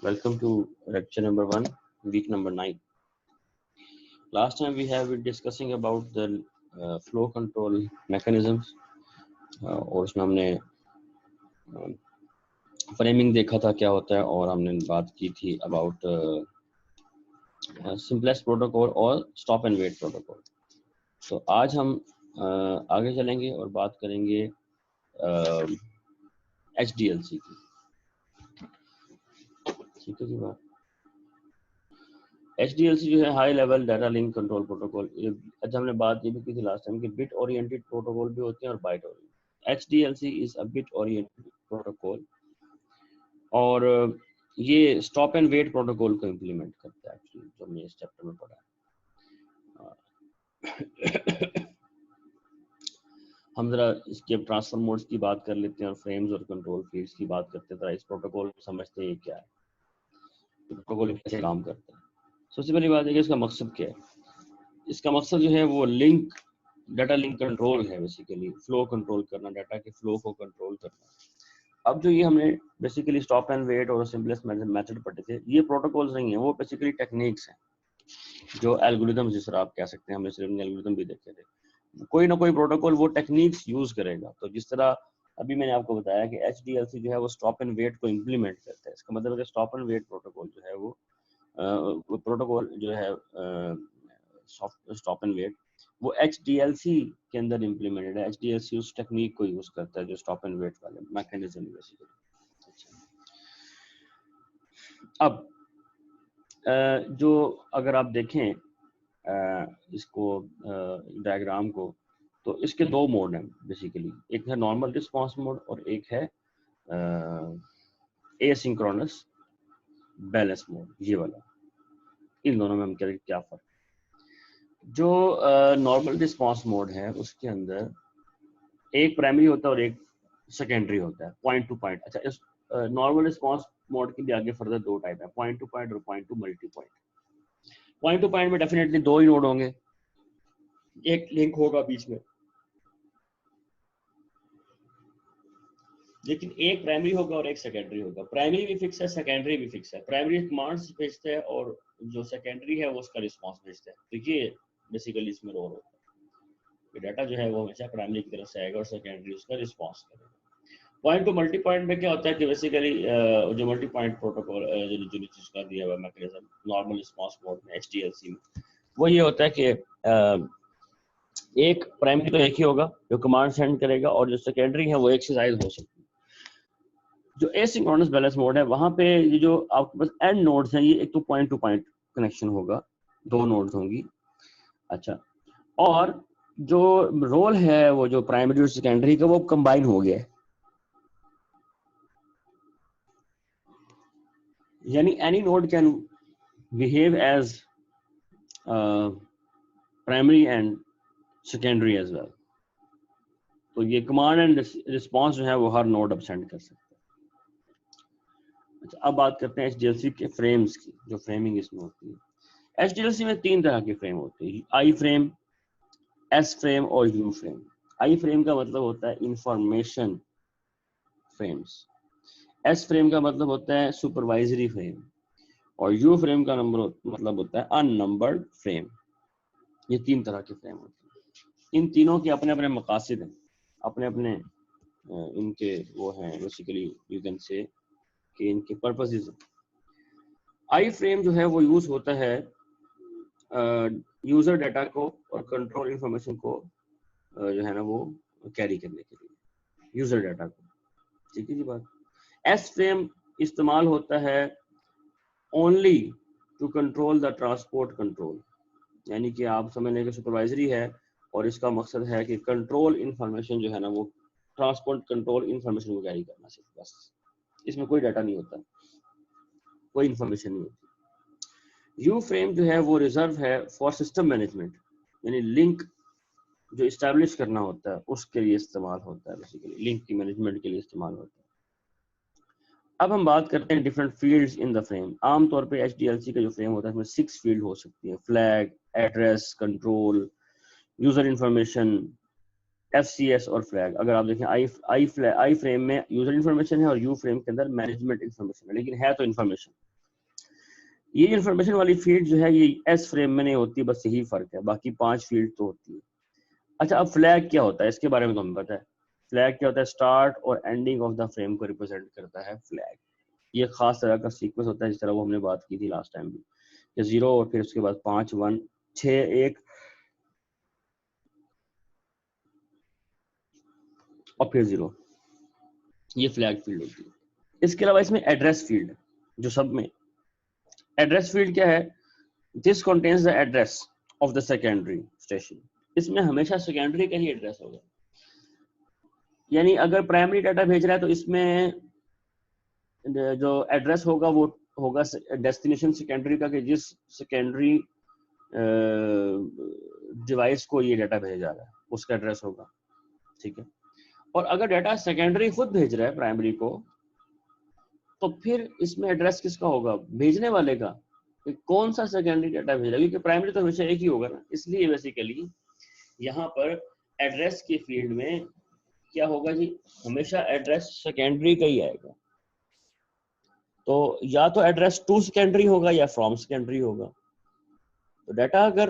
Welcome to lecture number 1, week number 9. Last time we have been discussing about the flow control mechanisms और उसमें हमने framing देखा था क्या होता है और हमने बात की थी अबाउट सिंपलेस्ट प्रोटोकॉल और स्टॉप एंड वेट प्रोटोकॉल। तो आज हम आगे चलेंगे और बात करेंगे HDLC की। ठीक है जी बात। HDLC जो है high level data link control protocol. अच्छा हमने बात ये भी की थी लास्ट टाइम कि बिट ओरिएंटेड प्रोटोकॉल भी होते हैं और byte oriented. HDLC is a bit oriented protocol और ये स्टॉप एंड वेट प्रोटोकॉल को इम्प्लीमेंट करता है एक्चुअली, जो हमने इस चैप्टर में पढ़ा है। हम जरा इसके ट्रांसफर मोड्स की बात कर लेते हैं और फ्रेम्स और कंट्रोल फील्ड्स की बात करते हैं। इस प्रोटोकॉल समझते हैं क्या है, प्रोटोकॉल कैसे काम करता है। सबसे पहली बात है कि इसका मकसद क्या है। इसका मकसद जो है वो लिंक डाटा लिंक कंट्रोल है, बेसिकली फ्लो कंट्रोल करना, डाटा के फ्लो को कंट्रोल करना। अब जो ये हमने बेसिकली स्टॉप एंड वेट और सिंपलेस्ट मेथड पढ़े थे, ये प्रोटोकॉल्स नहीं है, वो बेसिकली टेक्निक्स हैं, जो एल्गोरिथम जिस तरह आप कह सकते हैं। हमने सिर्फ एल्गोरिथम भी देखे थे। कोई ना कोई प्रोटोकॉल वो टेक्निक्स यूज करेगा। तो जिस तरह अभी मैंने आपको बताया कि HDLC जो है वो स्टॉप एंड वेट को इम्प्लीमेंट करता है। इसका मतलब है स्टॉप एंड वेट प्रोटोकॉल जो है वो प्रोटोकॉल जो है स्टॉप एंड वेट वो HDLC के अंदर इम्प्लीमेंटेड है। HDLC उस टेक्निक को यूज करता है जो स्टॉप एंड वेट वाले मैकेनिज्म बेसिकली। अब जो अगर आप देखें इसको डायग्राम को, तो इसके दो मोड हैं बेसिकली। एक है नॉर्मल रिस्पांस मोड और एक है एसिंक्रोनस बैलेंस मोड, ये वाला। इन दोनों में हम क्या फर्क। जो नॉर्मल रिस्पांस मोड है उसके अंदर एक प्राइमरी होता है और एक सेकेंडरी होता है, पॉइंट टू पॉइंट। अच्छा, इस नॉर्मल रिस्पांस मोड के भी आगे फर्दर दो टाइप है, पॉइंट टू पॉइंट और point two multi point. Point two point में डेफिनेटली दो ही नोड होंगे, एक लिंक होगा बीच में, लेकिन एक प्राइमरी होगा और एक सेकेंडरी होगा। प्राइमरी भी फिक्स है, सेकेंडरी भी फिक्स है। प्राइमरी कमांड्स भेजता है और जो सेकेंडरी है वो उसका रिस्पांस भेजता है। तो ये बेसिकली इसमें रोल होता है कि डाटा जो है वो हमेशा प्राइमरी की तरफ से आएगा और सेकेंडरी उसका रिस्पांस करेगा। पॉइंट टू मल्टी पॉइंट में क्या होता है कि बेसिकली जो मल्टी पॉइंट प्रोटोकॉल जो चीज का दिया हुआ मैकेनिज्म नॉर्मल रिस्पांस मोड में HDLC में, वो ये होता है कि एक प्राइमरी तो एक ही होगा जो कमांड सेंड करेगा और जो सेकेंडरी है वो एक से ज्यादा हो सकती है। जो एसिंक्रोनस बैलेंस मोड है वहां पे ये जो आपके पास एंड नोड्स हैं, ये एक तो पॉइंट टू पॉइंट कनेक्शन होगा, दो नोड्स होंगी। अच्छा, और जो रोल है वो जो प्राइमरी और सेकेंडरी का वो कंबाइन हो गया है, यानी any node can behave as primary and secondary as well. तो ये कमांड एंड रिस्पांस जो है वो हर नोड अब सेंड कर सकता है। अच्छा, अब बात करते हैं HDLC के फ्रेम्स की, जो फ्रेमिंग इसमें होती है। HDLC में तीन तरह के फ्रेम होते हैं, आई फ्रेम, एस फ्रेम और यू फ्रेम। आई फ्रेम का मतलब होता है इंफॉर्मेशन फ्रेम्स, एस फ्रेम का मतलब होता है सुपरवाइजरी फ्रेम और यू फ्रेम का मतलब होता है अननंबर्ड फ्रेम। ये तीन तरह के फ्रेम होते हैं। इन तीनों के अपने अपने मकासद हैं, अपने अपने इनके वो हैं, बेसिकली यू कैन से कि इनके पर्पसेस हैं। आई फ्रेम जो है वो यूज होता है यूजर डाटा को और कंट्रोल इंफॉर्मेशन को जो है ना वो कैरी करने के लिए यूजर डाटा को। ठीक है जी बात। एस फ्रेम इस्तेमाल होता है only to control the transport control, यानी कि आप समझ लें कि सुपरवाइजरी है और इसका मकसद है कि कंट्रोल इंफॉर्मेशन जो है ना वो ट्रांसपोर्ट कंट्रोल इंफॉर्मेशन को कैरी करना, सिर्फ बस। इसमें कोई डाटा नहीं होता, कोई इंफॉर्मेशन नहीं होती। यू फ्रेम जो है वो रिजर्व है फॉर सिस्टम मैनेजमेंट, यानी लिंक जो इस्टेब्लिश करना होता है उसके लिए इस्तेमाल होता है, बेसिकली लिंक की मैनेजमेंट के लिए इस्तेमाल होता है। अब हम बात करते हैं different fields in the frame. आमतौर पे HDLC का जो फ्रेम होता है उसमें 6 फील्ड हो सकती है, flag, address, control, user information, FCS और फ्लैग। अगर आप देखें आई फ्रेम में यूजर इंफॉर्मेशन है और यू फ्रेम के अंदर मैनेजमेंट इंफॉर्मेशन है, लेकिन है तो इंफॉर्मेशन। ये इंफॉर्मेशन वाली फील्ड जो है ये एस फ्रेम में नहीं होती, बस यही फर्क है, बाकी 5 फील्ड तो होती है। अच्छा, अब फ्लैग क्या होता है इसके बारे में तो हमें पता है। फ्लैग क्या होता है? स्टार्ट और एंडिंग ऑफ द फ्रेम को रिप्रेजेंट करता है फ्लैग। ये खास तरह का सीक्वेंस होता है, जिस तरह वो हमने बात की थी लास्ट टाइम भी, कि 0 और फिर उसके बाद 5 1 6 1 और फिर 0, ये फ्लैग फील्ड होती है। इसके अलावा इसमें एड्रेस फील्ड, जो सब में एड्रेस फील्ड क्या है? This contains the address of the secondary station. इसमें हमेशा सेकेंडरी का ही एड्रेस होगा, यानी अगर प्राइमरी डाटा भेज रहा है तो इसमें जो एड्रेस होगा वो होगा डेस्टिनेशन सेकेंडरी का, कि जिस सेकेंडरी डिवाइस को ये डाटा भेजा जा रहा है उसका एड्रेस होगा, ठीक है। और अगर डाटा सेकेंडरी खुद भेज रहा है प्राइमरी को, तो फिर इसमें एड्रेस किसका होगा? भेजने वाले का, कि कौन सा सेकेंडरी डाटा भेज रहा है, क्योंकि प्राइमरी तो हमेशा एक ही होगा ना। इसलिए बेसिकली यहाँ पर एड्रेस की फील्ड में क्या होगा जी? हमेशा एड्रेस सेकेंडरी का ही आएगा। तो या तो एड्रेस टू सेकेंडरी होगा या फ्रॉम सेकेंडरी होगा। तो डाटा अगर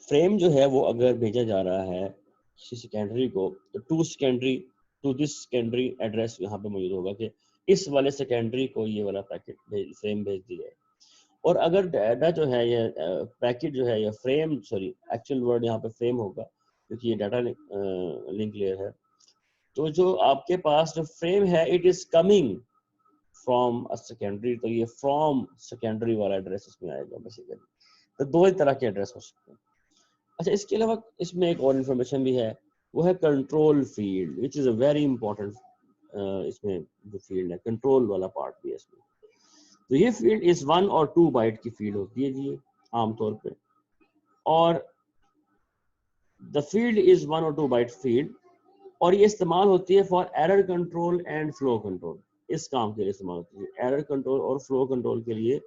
फ्रेम जो है वो अगर भेजा जा रहा है किसी सेकेंडरी को, तो to secondary to this secondary address यहाँ पे मौजूद होगा, कि इस वाले सेकेंडरी को ये वाला पैकेट फ्रेम भेज दिया है। और अगर डाटा जो है ये पैकेट जो है या फ्रेम, सॉरी एक्चुअल वर्ड यहाँ पे फ्रेम होगा क्योंकि ये डाटा लिंक लेयर है। तो जो आपके पास जो फ्रेम है, it is coming from a secondary, तो ये फ्रॉम सेकेंडरी वाला एड्रेस इसमें आएगा बेसिकली। तो दो ही तरह के एड्रेस हो सकते हैं। अच्छा, इसके अलावा इसमें एक और इन्फॉर्मेशन भी है, वो है control field, which is a very important. इसमें जो फील्ड है, कंट्रोल वाला पार्ट भी है इसमें। तो ये फील्ड इस 1 और 2 बाइट की फील्ड होती है जी आमतौर पे, और द फील्ड इज 1 और 2 बाइट फील्ड, और ये इस्तेमाल होती है for error control and flow control. इस काम के लिए इस्तेमाल होती है, एरर कंट्रोल और फ्लो कंट्रोल के लिए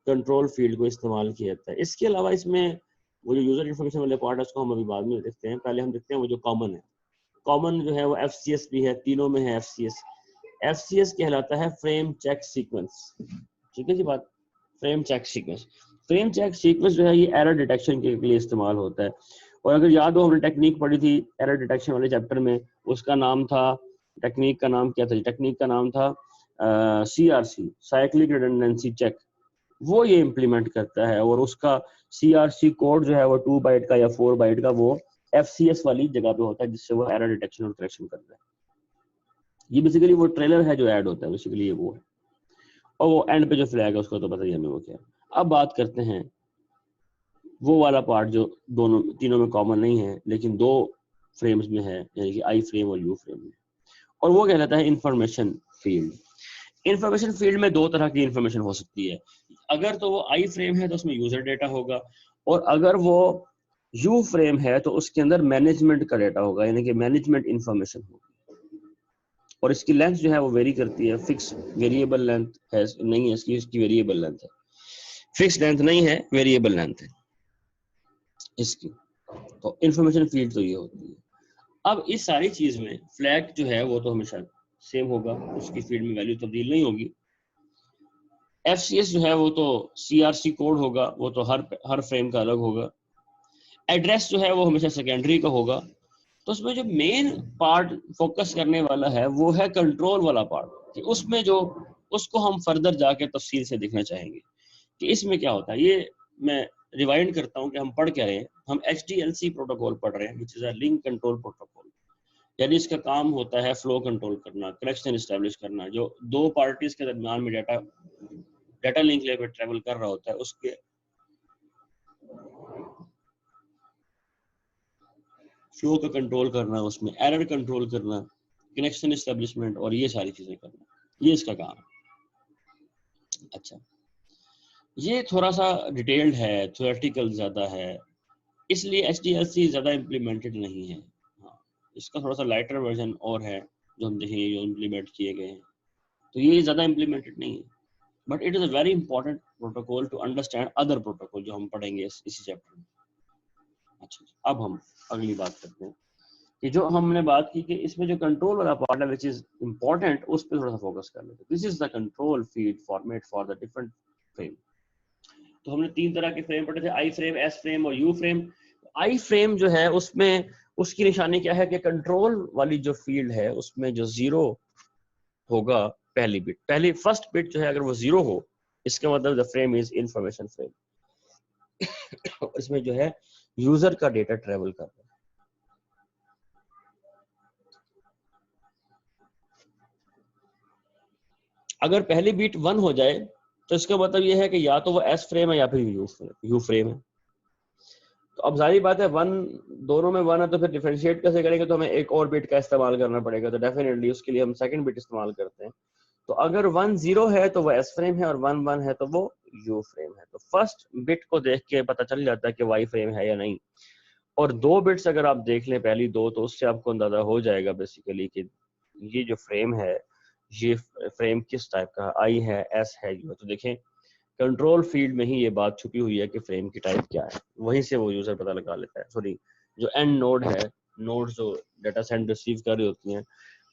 कंट्रोल फील्ड को इस्तेमाल किया जाता है। इसके अलावा इसमें वो जो यूजर इन्फॉर्मेशन वाले पार्ट है उसको हम अभी बाद में देखते हैं, पहले हम देखते हैं वो जो कॉमन है। कॉमन जो है वो FCS भी है, तीनों में है FCS। FCS कहलाता है फ्रेम चेक सीक्वेंस, ठीक है जी बात। Frame check sequence, frame check sequence जो है ये एरर डिटेक्शन के लिए इस्तेमाल होता है। और अगर याद हो, हमने टेक्निक पढ़ी थी एरर डिटेक्शन वाले चैप्टर में, उसका नाम था, टेक्निक का नाम क्या था? टेक्निक का नाम था CRC, साइक्लिक रिडंडेंसी चेक। वो ये इम्प्लीमेंट करता है, और उसका CRC कोड जो है वो 2 बाइट का या 4 बाइट का, वो FCS वाली जगह पे होता है, जिससे वो एरर डिटेक्शन और करेक्शन करता है। ये बेसिकली वो ट्रेलर है जो ऐड होता है, बेसिकली ये वो है। और वो एंड पे जो फ्लैग है उसको तो पता ही हमें वो क्या है। अब बात करते हैं वो वाला पार्ट जो दोनों तीनों में कॉमन नहीं है, लेकिन दो फ्रेम्स में है, यानी कि आई फ्रेम और यू फ्रेम में, और वो कहलाता है इंफॉर्मेशन फील्ड। इंफॉर्मेशन फील्ड में दो तरह की इंफॉर्मेशन हो सकती है। अगर तो वो आई फ्रेम है तो उसमें यूजर डेटा होगा, और अगर वो यू फ्रेम है तो उसके अंदर मैनेजमेंट का डेटा होगा, यानी कि मैनेजमेंट इंफॉर्मेशन होगी। और इसकी लेंथ जो है वो वेरी करती है, फिक्स वेरिएबल लेंथ है नहीं है इसकी वेरिएबल लेंथ है, फिक्स लेंथ नहीं है, वेरिएबल लेंथ है इसकी। तो इंफॉर्मेशन फील्ड तो ये होती है। अब इस सारी चीज में फ्लैग जो है वो तो हमेशा सेम होगा, उसकी फील्ड में वैल्यू तब्दील नहीं होगी। FCS जो है वो तो CRC कोड होगा, वो तो हर फ्रेम का अलग होगा। एड्रेस जो है वो हमेशा सेकेंडरी का होगा। तो उसमें जो मेन पार्ट फोकस करने वाला है वो है कंट्रोल वाला पार्ट, कि उसमें जो उसको हम फर्दर जाके तफसील से देखना चाहेंगे कि इसमें क्या होता है। ये मैं रिवाइंड करता हूँ कि हम पढ़ क्या रहे हैं। हम HDLC प्रोटोकॉल पढ़ रहे हैं, which is a link control protocol. यानी इसका काम होता है फ्लो कंट्रोल करना, कनेक्शन एस्टेब्लिश करना, जो दो पार्टीज के दरमियान में डाटा लिंक लेयर पे ट्रेवल कर रहा होता है उसके फ्लो को कंट्रोल करना, उसमें एरर कंट्रोल करना, कनेक्शन एस्टेब्लिशमेंट और ये सारी चीजें करना, ये इसका काम है। अच्छा, ये थोड़ा सा डिटेल्ड है, थ्योरेटिकल ज्यादा है, इसलिए HDLC ज्यादा इम्प्लीमेंटेड नहीं है। हाँ, इसका थोड़ा सा लाइटर वर्जन और है जो हम देखेंगे, जो इम्प्लीमेंट किए गए हैं। तो ये ज्यादा इम्प्लीमेंटेड नहीं है, but it is a very important protocol to understand other protocol जो हम पढ़ेंगे इसी चैप्टर में। अच्छा, अब हम अगली बात करते हैं कि जो हमने बात की कि इसमें जो कंट्रोल वाला पार्ट है विच इज इंपॉर्टेंट, उस पर थोड़ा सा फोकस कर लेते हैं। This is the control feed format for the different frame. तो हमने 3 तरह के फ्रेम पढ़े थे, आई फ्रेम, एस फ्रेम और यू फ्रेम। आई फ्रेम जो है उसमें उसकी निशानी क्या है कि कंट्रोल वाली जो फील्ड है उसमें जो 0 होगा, पहली बिट, पहली फर्स्ट बिट जो है अगर वो 0 हो, इसका मतलब the frame is information frame. इसमें जो है यूजर का डेटा ट्रेवल कर रहा है। अगर पहली बीट 1 हो जाए तो इसका मतलब यह है कि या तो वो एस फ्रेम है या फिर यू फ्रेम है। तो अब जाहिर बात है 1 दोनों में 1 है तो फिर डिफरेंशिएट कैसे करेंगे, तो हमें एक और बिट का इस्तेमाल करना पड़ेगा। तो डेफिनेटली उसके लिए हम सेकंड बिट इस्तेमाल करते हैं। तो अगर 1 0 है तो वो एस फ्रेम है और 1 1 है तो वो यू फ्रेम है। तो फर्स्ट बिट को देख के पता चल जाता है कि वाई फ्रेम है या नहीं। और 2 बिट्स अगर आप देख लें पहली 2, तो उससे आपको अंदाजा हो जाएगा बेसिकली कि ये जो फ्रेम है ये फ्रेम किस टाइप का, आई है, एस है, यू है। तो देखें कंट्रोल फील्ड में ही ये बात छुपी हुई है कि फ्रेम की टाइप क्या है, वहीं से वो यूजर पता लगा लेता है। सॉरी, जो एंड नोड है, नोड जो डाटा सेंड रिसीव कर रही होती हैं,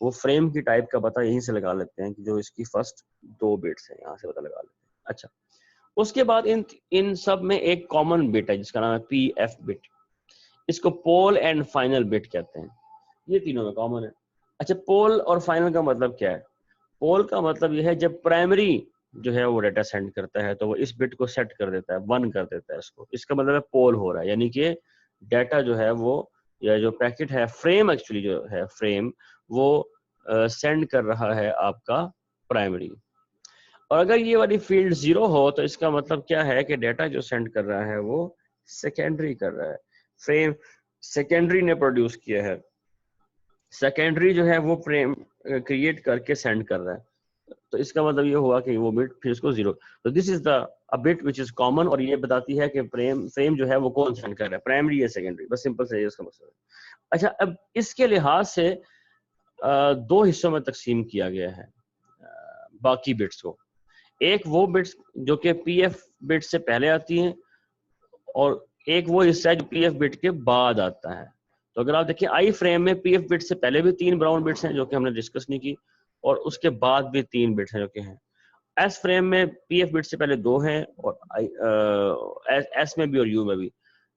वो फ्रेम की टाइप का पता यहीं से लगा लेते हैं कि जो इसकी फर्स्ट 2 बिट्स है, यहाँ से पता लगा लेते हैं। अच्छा, उसके बाद इन सब में एक कॉमन बिट है जिसका नाम है पी एफ बिट। इसको पोल एंड फाइनल बिट कहते हैं। ये तीनों में कॉमन है। अच्छा, पोल और फाइनल का मतलब क्या है? पोल का मतलब यह है जब प्राइमरी जो है वो डाटा सेंड करता है तो वो इस बिट को सेट कर देता है, 1 कर देता है इसको, इसका मतलब है पोल हो रहा है, यानी कि डाटा जो है वो, या जो पैकेट है, फ्रेम एक्चुअली जो है फ्रेम, वो सेंड कर रहा है आपका प्राइमरी। और अगर ये वाली फील्ड 0 हो तो इसका मतलब क्या है कि डाटा जो सेंड कर रहा है वो सेकेंडरी कर रहा है, फ्रेम सेकेंडरी ने प्रोड्यूस किया है, सेकेंडरी जो है वो फ्रेम क्रिएट करके सेंड कर रहा है। तो इसका मतलब ये हुआ कि वो बिट फिर इसको 0। तो this is the a bit which is common, और ये बताती है कि फ्रेम जो है वो कौन सेंड कर रहा है, प्राइमरी या सेकेंडरी, बस सिंपल से इसका मतलब है। अच्छा, अब इसके लिहाज से 2 हिस्सों में तकसीम किया गया है बाकी बिट्स को। एक वो बिट्स जो कि पीएफ बिट से पहले आती हैं, और एक वो हिस्सा है जो पीएफ बिट के बाद आता है। तो अगर आप देखिए आई फ्रेम में पीएफ बिट से पहले भी 3 ब्राउन बिट्स हैं जो कि हमने डिस्कस नहीं की, और उसके बाद भी 3 बिट्स हैं जो कि हैं। एस फ्रेम में पीएफ बिट से पहले 2 हैं, और एस में भी और यू में भी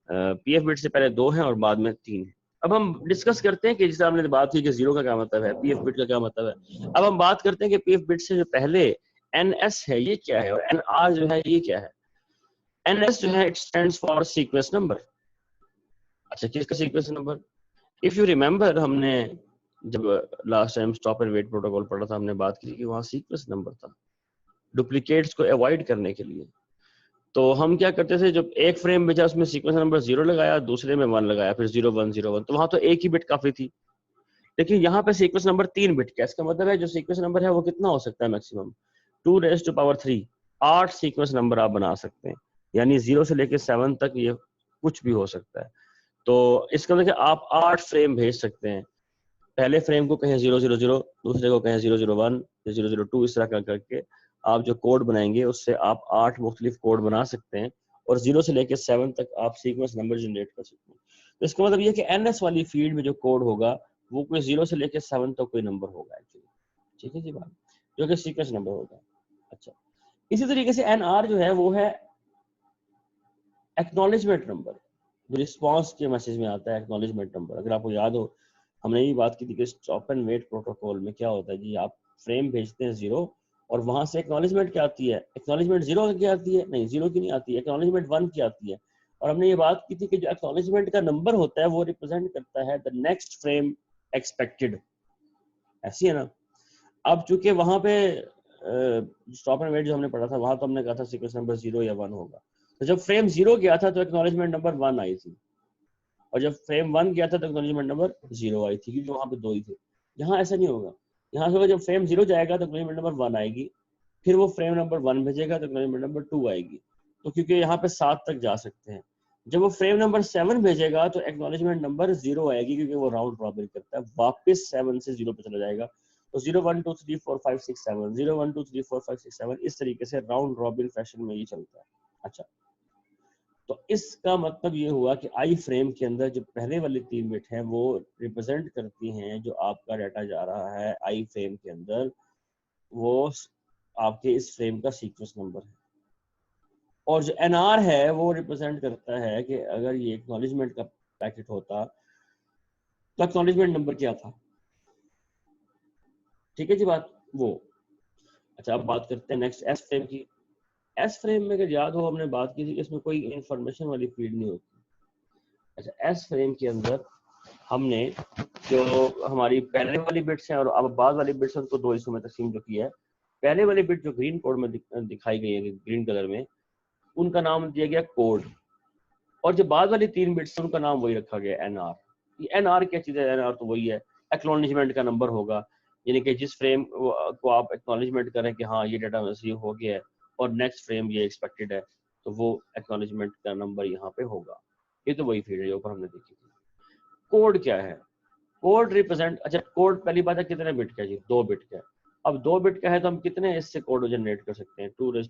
पीएफ बिट से पहले 2 हैं और बाद में 3 हैं। अब हम डिस्कस करते हैं कि जैसे आपने बात की कि 0 का क्या मतलब है, पीएफ बिट का क्या मतलब है। अब हम बात करते हैं कि पीएफ बिट से जो पहले एनएस है ये क्या है, और एनआर जो है ये क्या है। एनएस जो है it stands for sequence number. अच्छा, किसका sequence number? If you remember, हमने जब last time stop and wait protocol पढ़ा था, हमने बात की कि वहां सीक्वेंस नंबर था डुप्लीकेट्स को अवॉइड करने के लिए। तो हम क्या करते थे, जब एक फ्रेम भेजा उसमें सीक्वेंस नंबर 0 लगाया, दूसरे में 1 लगाया, फिर 0 1 0 1, तो वहां तो एक ही बिट काफी थी। लेकिन यहाँ पे सीक्वेंस नंबर 3 बिट का, इसका मतलब है जो सीक्वेंस नंबर है वो कितना हो सकता है, मैक्सिमम 2⁻3, 8 सीक्वेंस नंबर आप बना सकते हैं, यानी 0 से लेकर 7 तक ये कुछ भी हो सकता है। तो इसका मतलब आप 8 फ्रेम भेज सकते हैं। पहले फ्रेम को कहें 000, दूसरे को कहें 001, 002, इस तरह कर करके आप जो कोड बनाएंगे उससे आप 8 मुख्तलिफ कोड बना सकते हैं, और 0 से लेकर 7 तक आप सीक्वेंस नंबर जनरेट कर सकते हैं। तो इसका मतलब ये कि एनएस वाली फील्ड में जो कोड होगा वो कोई 0 से लेकर 7 तक कोई नंबर होगा एक्चुअली, ठीक है जी बात, जो कि सीक्वेंस नंबर होगा। अच्छा, इसी तरीके से एनआर जो है वो है एक्नॉलेजमेंट नंबर, जो रिस्पॉन्स के मैसेज में आता है, एक्नॉलेजमेंट नंबर। अगर आपको याद हो, हमने ये बात की थी कि स्टॉप एंड वेट प्रोटोकॉल में क्या होता है जी, आप फ्रेम भेजते हैं 0, और वहां से एक्नॉलेजमेंट क्या आती है, एक्नॉलेजमेंट 0 की आती है, नहीं 0 की नहीं आती है, एक्नॉलेजमेंट 1 की आती है। और हमने ये बात की थी कि जो एक्नॉलेजमेंट का नंबर होता है वो रिप्रेजेंट करता है द नेक्स्ट फ्रेम एक्सपेक्टेड, ऐसी है ना। अब चूंकि वहां पे स्टॉप एंड वेट जो हमने पढ़ा था, वहां तो हमने कहा था सीक्वेंस नंबर 0 या 1 होगा। तो जब फ्रेम 0 गया था तो एक्नॉलेजमेंट नंबर 1 आई थी, और जब फ्रेम 1 गया था तो एक्नॉलेजमेंट नंबर 0 आई थी, क्योंकि वहां पे 2 ही थे। यहाँ ऐसा नहीं होगा, यहाँ से जब फ्रेम 0 जाएगा तो एक्नॉलेजमेंट नंबर 1 आएगी, फिर वो फ्रेम नंबर 1 भेजेगा तो एक्नॉलेजमेंट नंबर 2 आएगी। तो क्योंकि यहाँ पे 7 तक जा सकते हैं, जब वो फ्रेम नंबर 7 भेजेगा तो एक्नॉलेजमेंट नंबर 0 आएगी, क्योंकि वो राउंड रॉबिन करता है, वापस 7 से 0 पे चला जाएगा। तो 0 1 2 3 4 5 6 7, 0 1 2 3 4 5 6 7, इस तरीके से राउंड रॉबिन फैशन में ये चलता है। अच्छा, तो इसका मतलब ये हुआ कि आई फ्रेम के अंदर जो पहले वाली 3 बिट हैं वो रिप्रेजेंट करती हैं जो आपका डाटा जा रहा है आई फ्रेम के अंदर, वो आपके इस फ्रेम का सीक्वेंस नंबर है। और जो एनआर है वो रिप्रेजेंट करता है कि अगर ये एक्नॉलेजमेंट का पैकेट होता तो एक्नॉलेजमेंट नंबर क्या था। ठीक है जी बात वो। अच्छा, अब बात करते हैं नेक्स्ट एस फ्रेम की। एस फ्रेम में अगर याद हो हमने बात की थी कि इसमें कोई इंफॉर्मेशन वाली फील्ड नहीं होती। अच्छा, एस फ्रेम के अंदर हमने जो हमारी पहले वाली बिट्स हैं और अब बाद वाली बिट्स हैं उनको दो हिस्सों में तकसीम जो किया है। पहले वाली बिट जो ग्रीन कोड में दिखाई गई है, ग्रीन कलर में, उनका नाम दिया गया कोड। और जो बाद वाली 3 बिट्स हैं उनका नाम वही रखा गया एनआर। ये एनआर क्या चीज है? एनआर तो वही है, एक्नॉलेजमेंट का नंबर होगा। यानी कि जिस फ्रेम को आप एक्नॉलेजमेंट करें कि हाँ ये डाटा रिसीव हो गया है और नेक्स्ट फ्रेम ये एक्सपेक्टेड है, तो वो एक्नॉलेजमेंट का नंबर यहाँ पे होगा। ये तो वही फील्ड है जो ऊपर हमने देखी थी। कोड क्या है? कोड रिप्रेजेंट, अच्छा कोड पहली बात है कितने बिट का जी? 2 बिट का। अब 2 बिट का है तो हम कितने इससे कोड जनरेट कर सकते हैं? 2⁻²,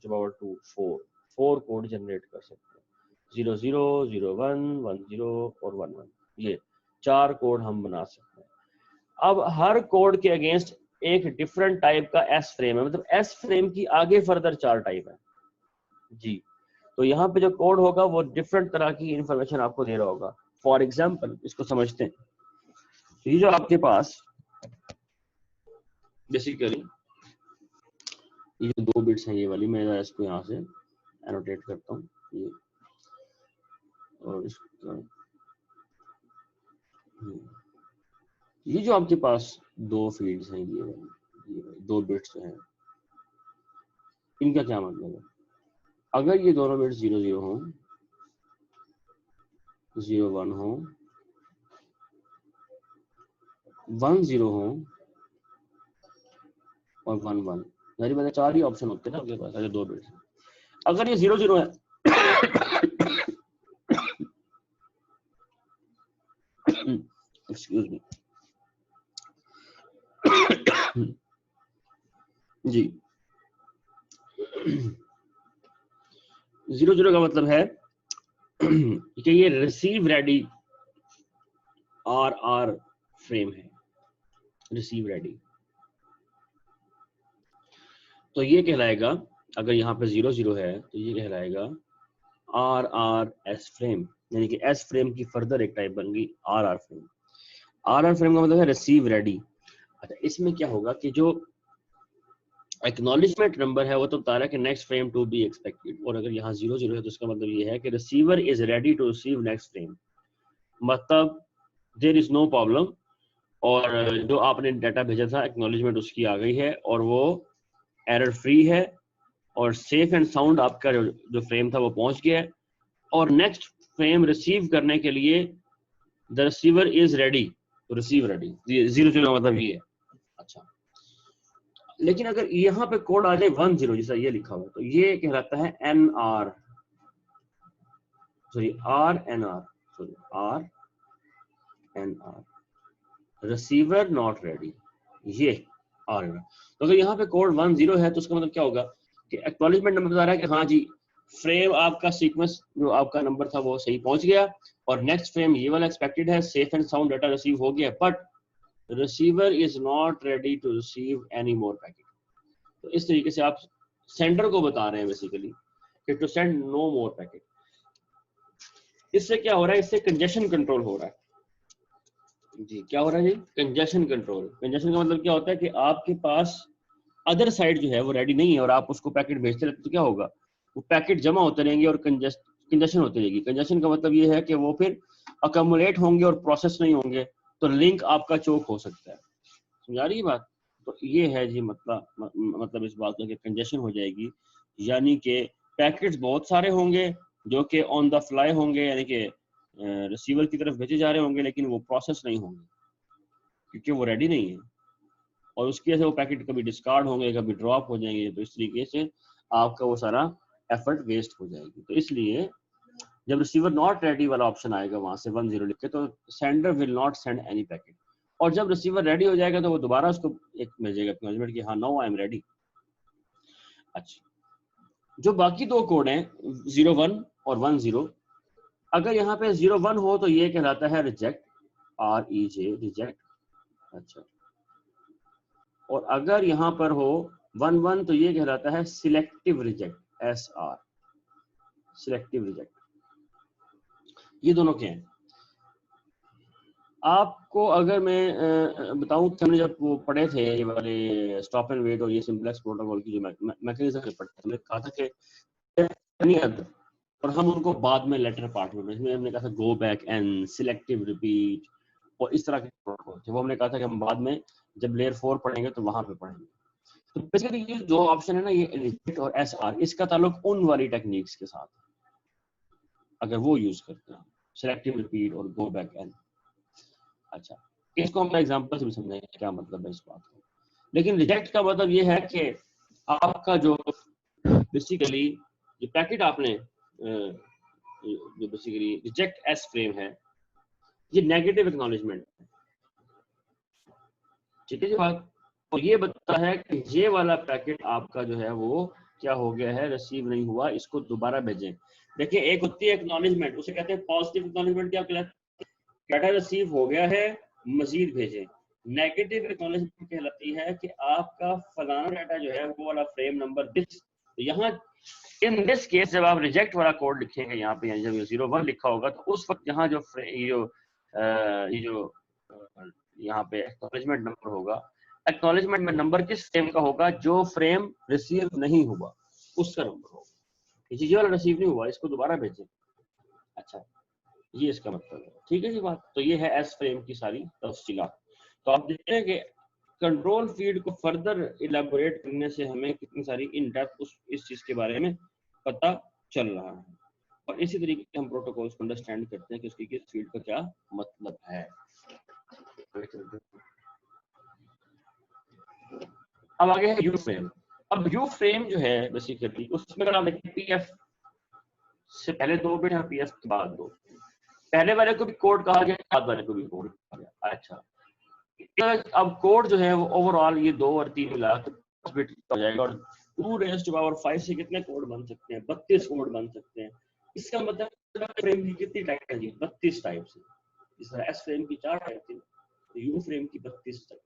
4 कोड जनरेट कर सकते हैं। 00, 01, 10 और 11, ये 4 कोड हम बना सकते हैं। अब हर कोड के अगेंस्ट एक डिफरेंट टाइप का एस फ्रेम है, मतलब एस फ्रेम की आगे फर्दर 4 टाइप है जी। तो यहाँ पे जो कोड होगा वो डिफरेंट तरह की इंफॉर्मेशन आपको दे रहा होगा। फॉर एग्जाम्पल इसको समझते हैं। ये जो आपके पास बेसिकली ये जो 2 बिट्स हैं, ये वाली, मैं इसको यहाँ से एनोटेट करता हूँ ये, और इसका ये जो आपके पास 2 फील्ड्स हैं, ये 2 बिट्स हैं, इनका क्या मतलब है? अगर ये दोनों बिट्स 00 हो, 01 हो, 10 हो और 11, मेरी बात 4 ही ऑप्शन होते हैं ना आपके पास अगर 2 बिट्स। अगर ये 00 है एक्सक्यूज मी जी, 00 का मतलब है कि ये रिसीव रेडी आर फ्रेम है, रिसीव रेडी। तो ये कहलाएगा, अगर यहाँ पे 00 है तो ये कहलाएगा RRS फ्रेम, यानी कि एस फ्रेम की फर्दर एक टाइप बन गई RR फ्रेम। RR फ्रेम का मतलब है रिसीव रेडी। अच्छा, इसमें क्या होगा कि जो एक्नॉलेजमेंट नंबर है वो तो बता रहा है कि next frame to be expected, और अगर यहाँ 00 है तो उसका मतलब ये है कि receiver is ready to receive next frame, मतलब देयर इज नो प्रॉब्लम, और जो आपने डाटा भेजा था एक्नॉलेजमेंट उसकी आ गई है और वो एरर फ्री है और सेफ एंड साउंड आपका जो फ्रेम था वो पहुंच गया है, और नेक्स्ट फ्रेम रिसीव करने के लिए the receiver is ready to receive ready. 00 मतलब ये है। अच्छा, लेकिन अगर यहाँ पे कोड आ जाए 10 जैसा ये लिखा हुआ तो ये कहलाता है NR, sorry RNR, sorry RNR, receiver not ready, ये RNR। तो अगर यहाँ पे कोड 10 है तो उसका मतलब क्या होगा कि एक्नॉलेजमेंट नंबर बता रहा है कि हाँ जी फ्रेम आपका सीक्वेंस जो आपका नंबर था वो सही पहुंच गया और नेक्स्ट फ्रेम ये वाला एक्सपेक्टेड है, safe and sound data receive हो गया, but receiver is not ready to receive any more packet. तो इस तरीके से आप सेंडर को बता रहे हैं बेसिकली कि to send no more packet. इससे क्या हो रहा है? इससे कंजेशन कंट्रोल हो रहा है जी। क्या हो रहा है जी? Congestion control. कंजेशन का मतलब क्या होता है कि आपके पास अदर साइड जो है वो रेडी नहीं है और आप उसको पैकेट भेजते रहते तो क्या होगा? वो पैकेट जमा होते रहेंगे और कंजेशन होती रहेगी। कंजेशन का मतलब ये है कि वो फिर अकमुलेट होंगे और प्रोसेस नहीं होंगे, तो लिंक आपका चोक हो सकता है। समझा रही है बात? तो ये है जी मतलब इस बात का कि कंजेशन हो जाएगी, यानी कि पैकेट्स बहुत सारे होंगे जो कि ऑन द फ्लाई होंगे, यानी कि रिसीवर की तरफ भेजे जा रहे होंगे लेकिन वो प्रोसेस नहीं होंगे क्योंकि वो रेडी नहीं है, और उसकी वजह से वो पैकेट कभी डिस्कार्ड होंगे, कभी ड्रॉप हो जाएंगे, तो इस तरीके से आपका वो सारा एफर्ट वेस्ट हो जाएगी। तो इसलिए जब रिसीवर नॉट रेडी वाला ऑप्शन आएगा वहां से 10 लिख के, तो sender will not send any packet, और जब रिसीवर रेडी हो जाएगा तो वो दोबारा उसको एक मिल जाएगा एक्नॉलेजमेंट कि हाँ नाउ आई एम रेडी। अच्छा, जो बाकी 2 कोड हैं 01 और 10, अगर यहाँ पे 0 1 हो तो ये कहलाता है रिजेक्ट, REJ रिजेक्ट। अच्छा, और अगर यहाँ पर हो 1 1 तो ये कहलाता है selective reject, SR selective reject. ये दोनों क्या हैं? आपको अगर मैं बताऊं कि हमने जब वो पढ़े थे ये वाले स्टॉप एंड वेट और ये सिंपलेक्स प्रोटोकॉल की जो मैकेनिज्म पढ़े थे, हमने कहा था कि और हम उनको बाद में लेटर पार्ट में हमने कहा था go back and selective repeat और इस तरह के प्रोटोकॉल थे, वो हमने कहा था कि हम बाद में जब लेयर 4 पढ़ेंगे तो वहां पे पढ़ेंगे। तो बेसिकली ये जो ऑप्शन है ना, ये रिजेक्ट और SR, इसका ताल्लुक उन वाली टेक्निक्स के साथ अगर वो यूज करते हैं, सिलेक्टिव रिपीट और गो बैक एंड। अच्छा, इसको हम एग्जांपल से भी समझेंगे क्या मतलब है इस बात का। लेकिन रिजेक्ट का मतलब ये है कि आपका जो बेसिकली जो पैकेट आपने जो बेसिकली रिजेक्ट एस फ्रेम है, ये नेगेटिव एक्नॉलेजमेंट है, ठीक है जी बात। और ये बताता है कि ये वाला पैकेट आपका जो है वो क्या हो गया है, रिसीव नहीं हुआ, इसको दोबारा भेजें। देखिए, एक होती है एक्नॉलेजमेंट, उसे कहते हैं पॉजिटिव एक्नॉलेजमेंट, क्या डाटा रिसीव हो गया है, मजीद भेजें। नेगेटिव एक्नॉलेजमेंट कहलाती है कि आपका फलाना डाटा जो है वो वाला फ्रेम नंबर दिस, तो यहाँ इन दिस केस जब आप रिजेक्ट वाला कोड लिखेंगे, यहाँ पे जब 0 1 लिखा होगा तो उस वक्त यहाँ जो ये जो यहाँ पे एक्नॉलेजमेंट नंबर होगा, एक्नॉलेजमेंट में नंबर किस फ्रेम का होगा, जो फ्रेम रिसीव नहीं हुआ उसका नंबर होगा। ये वाला रिसीव नहीं हुआ, इसको दोबारा भेजें। अच्छा, ये इसका मतलब है, ठीक है जी बात। तो ये है एस फ्रेम की सारी तफसीलात। तो आप देखते हैं कि कंट्रोल फीड को फर्दर इलेबोरेट करने से हमें कितनी सारी इन डेप्थ इस चीज के बारे में पता चल रहा है, और इसी तरीके से हम प्रोटोकॉल्स को अंडरस्टैंड करते हैं कि उसकी किस फीड का क्या मतलब है। अब आगे है यू फ्रेम। अब यू फ्रेम जो है बेसिकली उसमें अगर आप देखें पीएफ से पहले 2 बिट है, पीएफ के बाद 2, पहले वाले को भी कोड कहा गया, बाद वाले को भी कोड कहा गया। अच्छा, अब कोड जो है वो ओवरऑल ये 2 और 3 मिला तो 5 बिट हो जाएगा, और 2 रेज़ टू पावर 5 से कितने कोड बन सकते हैं, 32 कोड बन सकते हैं। इसका मतलब फ्रेम की कितनी टाइप है जी, 32 टाइप से। इस तरह एस फ्रेम की 4 टाइप थी, तो यू फ्रेम की 32 टाइप।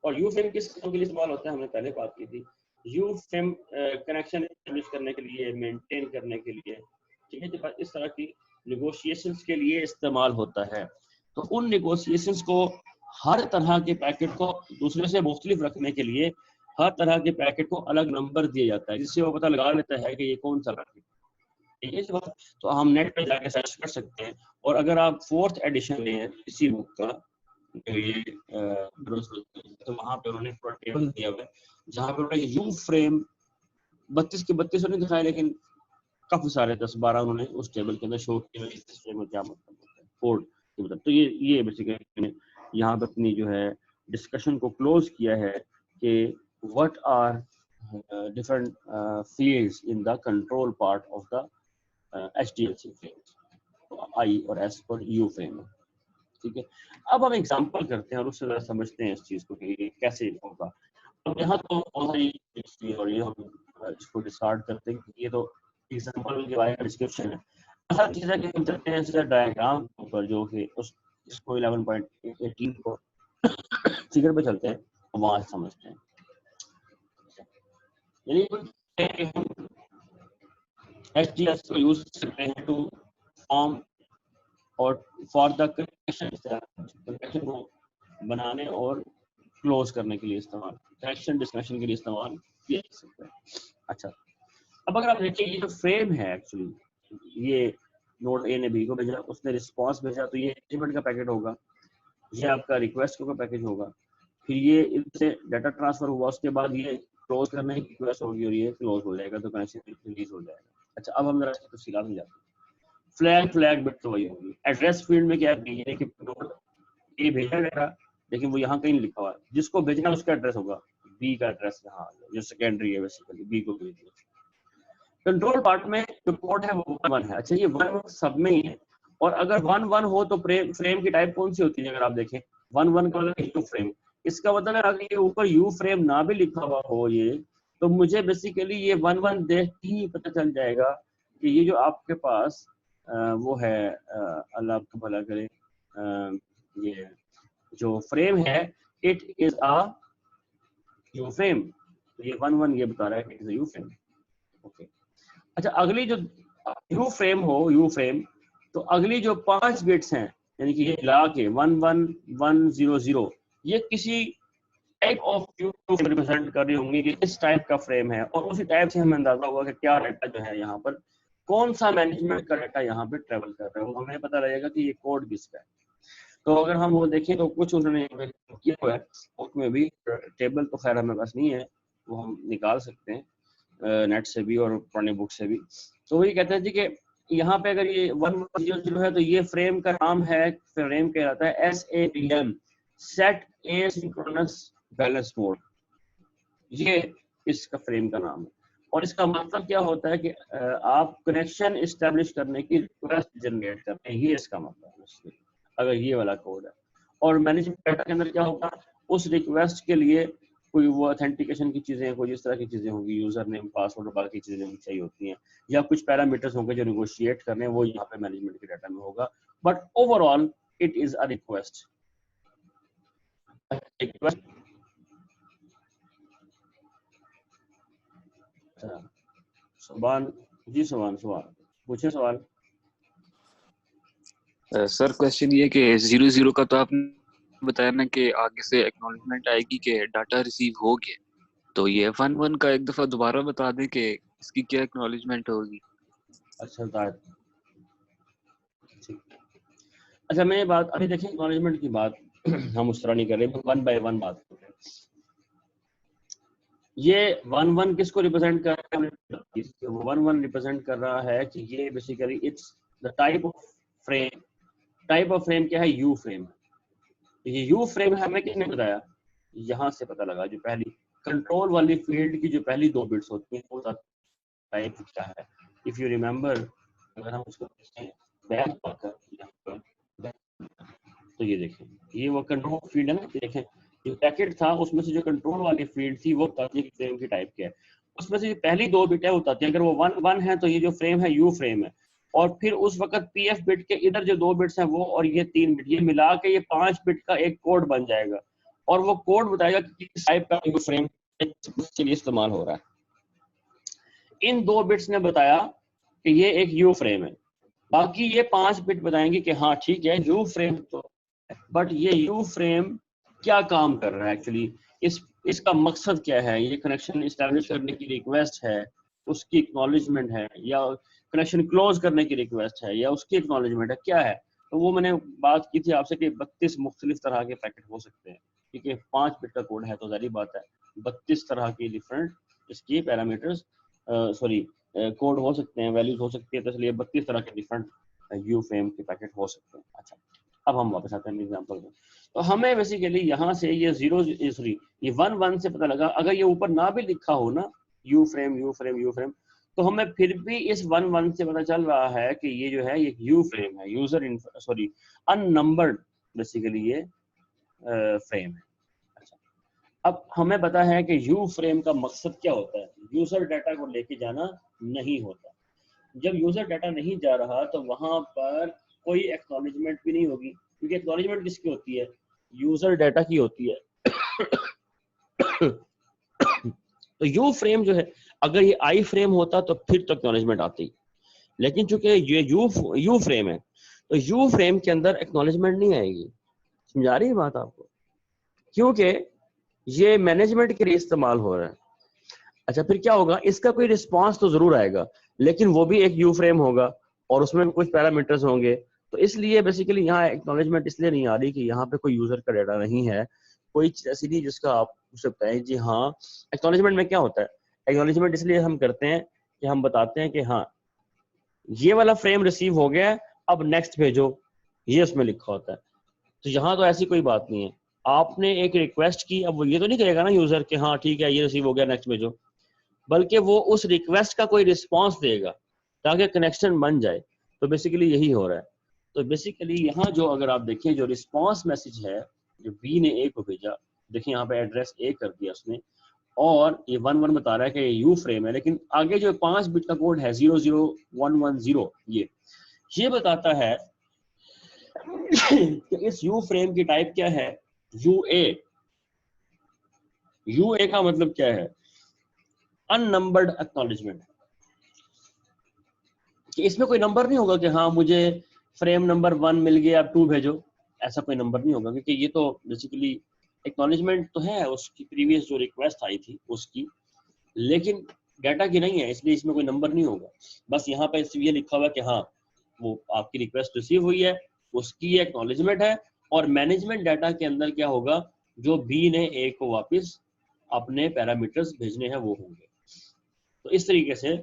और यू फ्रेम किस काम के लिए इस्तेमाल होता है, हमने पहले बात की थी। यू फ्रेम कनेक्शन एस्टेब्लिश करने के लिए, मेंटेन करने के लिए, ठीक है, जब इस तरह की नेगोशिएशंस के लिए इस्तेमाल होता है। तो उन नेगोशिएशंस को हर तरह के पैकेट को दूसरे से मुख्तलिफ रखने के लिए हर तरह के पैकेट को अलग नंबर दिया जाता है, जिससे वो पता लगा लेता है कि ये कौन सा पैकेट, ठीक है। तो हम नेट पे जाके सर्च कर सकते हैं, और अगर आप 4th एडिशन लें इसी बुक का, ये तो वहां पे उन्होंने पूरा टेबल दिया हुआ है जहां पे उन्होंने यू फ्रेम 32 के 32 नहीं दिखाए, लेकिन काफी सारे 10-12 उन्होंने उस टेबल के अंदर शो किए इस फ्रेम में क्या मतलब होता है, कोड की मतलब। तो ये बेसिकली यहाँ पे अपनी जो है डिस्कशन को क्लोज किया है कि what are different fields in the control part of the HDLC frame, I और एस और यू फ्रेम, ठीक है। अब हम एग्जांपल करते हैं और उससे समझते हैं इस चीज को कि कैसे होगा। अब यहाँ तो और ये हम इसको डिस्कार्ड करते हैं, ये तो एग्जांपल के बारे में डिस्क्रिप्शन है। असल चीज है कि हम चलते हैं इसका डायग्राम पर, जो कि उस इसको 11.18 को फिगर पे चलते हैं, वहां से समझते हैं। यानी हम HDLC को यूज कर सकते हैं टू फॉर्म और फॉर द कनेक्शन को बनाने और क्लोज करने के लिए इस्तेमाल, कनेक्शन डिस्कनेक्शन के लिए इस्तेमाल किया जा सकता है। अच्छा, अब अगर आप देखिए ये जो फ्रेम है एक्चुअली, ये नोड ए ने बी को भेजा, उसने रिस्पांस भेजा, तो ये एलिमेंट का पैकेट होगा, ये आपका रिक्वेस्ट का पैकेज होगा, फिर ये इनसे डाटा ट्रांसफर हुआ, उसके बाद ये क्लोज करने की रिक्वेस्ट होगी और ये क्लोज हो जाएगा, तो कनेक्शन रिलीज हो जाएगा। अच्छा, अब हम जरा तफसीलात में जाते हैं। फ्लैग बिट तो वही होगी। एड्रेस फील्ड में क्या है कि नोड ए भेजा गया, लेकिन वो यहाँ कहीं नहीं लिखा हुआ है, जिसको भेजना उसका एड्रेस होगा, बी का एड्रेस यहाँ जो सेकेंडरी है, बेसिकली बी को भेज दिया। कंट्रोल पार्ट में जो कोड है वो 1 है। अच्छा, ये 1 सब में ही है, और अगर 1 हो तो फ्रेम की टाइप कौन सी होती है, अगर आप देखें 1 का मतलब यू फ्रेम। इसका मतलब है अगर ये ऊपर यू फ्रेम ना भी लिखा हुआ हो ये, तो मुझे बेसिकली ये 1 देख ही पता चल जाएगा कि ये जो आपके पास वो है अल्लाह आपको भला करे, ये जो फ्रेम है it is a you frame. तो ये 1 1 ये बता रहा है it is a you frame. Okay, अच्छा अगली जो यू फ्रेम हो, यू फ्रेम, तो अगली जो 5 बिट्स हैं यानी कि ये ला के 1 1 1 0 0 ये किसी type of you frame represent कर रही होंगी कि इस टाइप का फ्रेम है, और उसी टाइप से हमें अंदाजा होगा कि क्या डाटा जो है यहाँ पर, कौन सा मैनेजमेंट का डाटा यहाँ पे ट्रेवल कर रहा है, हमें पता लगेगा कि ये कोड किसका है। तो अगर हम वो देखें तो कुछ उन्होंने किया हुआ है, उसमें भी टेबल तो खैर हमें पास नहीं है, वो हम निकाल सकते हैं नेट से भी और पुराने बुक से भी। तो वही कहते हैं जी कि यहाँ पे अगर ये 1 1 0 0 है तो ये फ्रेम का नाम है, फ्रेम कहलाता है SABM, set asynchronous balance mode, ये इसका फ्रेम का नाम है। और इसका मतलब क्या होता है कि आप कनेक्शन इस्टेब्लिश करने की रिक्वेस्ट जनरेट करते हैं, ये इसका मतलब है अगर ये वाला कोड है। और मैनेजमेंट डाटा के अंदर क्या होगा, उस रिक्वेस्ट के लिए कोई वो ऑथेंटिकेशन की चीजें, कोई इस तरह की चीजें होंगी, यूजर नेम पासवर्ड और बाकी चीजें चाहिए होती हैं, या कुछ पैरामीटर्स होंगे जो निगोशिएट करने हैं, वो यहाँ पे मैनेजमेंट के डाटा में होगा। But overall it is a request. सुभान जी, सुभान पूछे सवाल। सर क्वेश्चन ये कि 0 0 का तो आपने बताया ना कि आगे से एक्नॉलेजमेंट आएगी कि डाटा रिसीव हो गया, तो ये 1 1 का एक दफा दोबारा बता दें कि इसकी क्या एक्नॉलेजमेंट होगी। अच्छा अच्छा, मैं बात अभी देखिए एक्नॉलेजमेंट की बात हम उस तरह नहीं कर रहे, 1 बाय 1 बात कर रहे हैं। ये 1 1 किसको रिप्रेजेंट कर रहा है, 1 1 रिप्रेजेंट कर रहा है कि ये basically it's the type of frame. Type of frame क्या है, यू फ्रेम। तो ये यू फ्रेम हमें किसने बताया, यहाँ से पता लगा, जो पहली कंट्रोल वाली फील्ड की जो पहली 2 बिट्स होती हैं वो टाइप क्या है। इफ यू रिमेंबर, अगर हम उसको बैक पर तो ये देखें, ये वो कंट्रोल फील्ड है ना, देखें जो पैकेट था उसमें से जो कंट्रोल वाली फील्ड थी वो बताती है कि फ्रेम की टाइप क्या है। उसमें से जो पहली 2 बिट है वो बताती है, अगर वो 1 1 है तो ये जो फ्रेम है यू फ्रेम है, और फिर उस वक्त पीएफ बिट के इधर जो 2 बिट्स हैं वो और ये 3 बिट, ये मिला के ये 5 बिट का एक कोड बन जाएगा, और वो कोड बताएगा कि किस टाइप का यू फ्रेम के लिए इस्तेमाल हो रहा है। इन 2 बिट्स ने बताया कि ये एक यू फ्रेम है, बाकी ये 5 बिट बताएंगे कि हाँ ठीक है यू फ्रेम तो, बट ये यू फ्रेम क्या काम कर रहा है एक्चुअली, इसका मकसद क्या है, ये कनेक्शन इस्टेब्लिश करने की रिक्वेस्ट है, उसकी एक्नॉलेजमेंट है, या कनेक्शन क्लोज करने की रिक्वेस्ट है, या उसकी एक्नॉलेजमेंट है, क्या है। तो वो मैंने बात की थी आपसे कि 32 मुख्तलिफ तरह के पैकेट हो सकते हैं, ठीक है 5 बिट का कोड है तो जारी बात है 32 तरह की डिफरेंट इसकी पैरामीटर्स सॉरी कोड हो सकते हैं, वैल्यूज हो सकती है, तो इसलिए 32 तरह के डिफरेंट यू फ्रेम के पैकेट हो सकते हैं। अच्छा, अब हम वापस आते हैं एग्जांपल में। तो हमें बेसिकली यहाँ से ये 1 1 से पता लगा, अगर ये ऊपर ना भी लिखा हो ना you frame you frame you frame, तो हमें फिर भी इस 1 1 से पता चल रहा है कि ये जो है ये यू फ्रेम है, यूजर सॉरी अननंबर्ड बेसिकली ये फ्रेम है। अच्छा, अब हमें पता है कि यू फ्रेम का मकसद क्या होता है, यूजर डाटा को लेके जाना नहीं होता। जब यूजर डाटा नहीं जा रहा तो वहां पर कोई एक्नॉलेजमेंट भी नहीं होगी, क्योंकि एक्नॉलेजमेंट किसकी होती है, यूजर डाटा की होती है। तो यू फ्रेम जो है, अगर ये आई फ्रेम होता तो फिर तो एक्नॉलेजमेंट आती, लेकिन चूंकि ये यू फ्रेम है तो यू फ्रेम के अंदर एक्नॉलेजमेंट नहीं आएगी। समझा रही है बात आपको, क्योंकि ये मैनेजमेंट के लिए इस्तेमाल हो रहा है। अच्छा, फिर क्या होगा, इसका कोई रिस्पॉन्स तो जरूर आएगा, लेकिन वो भी एक यू फ्रेम होगा और उसमें कुछ पैरामीटर्स होंगे, तो इसलिए बेसिकली यहाँ एक्नॉलेजमेंट इसलिए नहीं आ रही कि यहाँ पे कोई यूजर का डाटा नहीं है, कोई चीज ऐसी नहीं जिसका आप पूछ सकते हैं जी हाँ। एक्नॉलेजमेंट में क्या होता है, एक्नॉलेजमेंट इसलिए हम करते हैं कि हम बताते हैं कि हाँ ये वाला फ्रेम रिसीव हो गया है, अब नेक्स्ट भेजो, ये उसमें लिखा होता है। तो यहाँ तो ऐसी कोई बात नहीं है, आपने एक रिक्वेस्ट की, अब वो ये तो नहीं कहेगा ना यूजर कि हाँ ठीक है ये रिसीव हो गया नेक्स्ट भेजो, बल्कि वो उस रिक्वेस्ट का कोई रिस्पांस देगा ताकि कनेक्शन बन जाए। तो बेसिकली यही हो रहा है। तो बेसिकली यहाँ जो अगर आप देखें जो रिस्पांस मैसेज है जो बी ने ए को भेजा, देखिए यहाँ पे एड्रेस ए कर दिया उसने, और ये 1 1 बता रहा है कि ये यू फ्रेम है, लेकिन आगे जो 5 बिट का कोड है 0 0 1 1 0, ये बताता है कि इस यू फ्रेम की टाइप क्या है, यूए। यूए का मतलब क्या है, अननंबर्ड एक्नॉलेजमेंट, कि इसमें कोई नंबर नहीं होगा कि हाँ मुझे फ्रेम नंबर 1 मिल गया अब 2 भेजो, ऐसा कोई नंबर नहीं होगा, क्योंकि ये तो बेसिकली एक्नॉलेजमेंट तो है उसकी प्रीवियस जो रिक्वेस्ट आई थी उसकी, लेकिन डाटा की नहीं है, इसलिए इसमें कोई नंबर नहीं होगा। बस यहाँ पे ये लिखा हुआ कि हाँ वो आपकी रिक्वेस्ट रिसीव हुई है, उसकी एक्नॉलेजमेंट है, और मैनेजमेंट डाटा के अंदर क्या होगा, जो बी ने ए को वापस अपने पैरामीटर्स भेजने हैं वो होंगे। तो इस तरीके से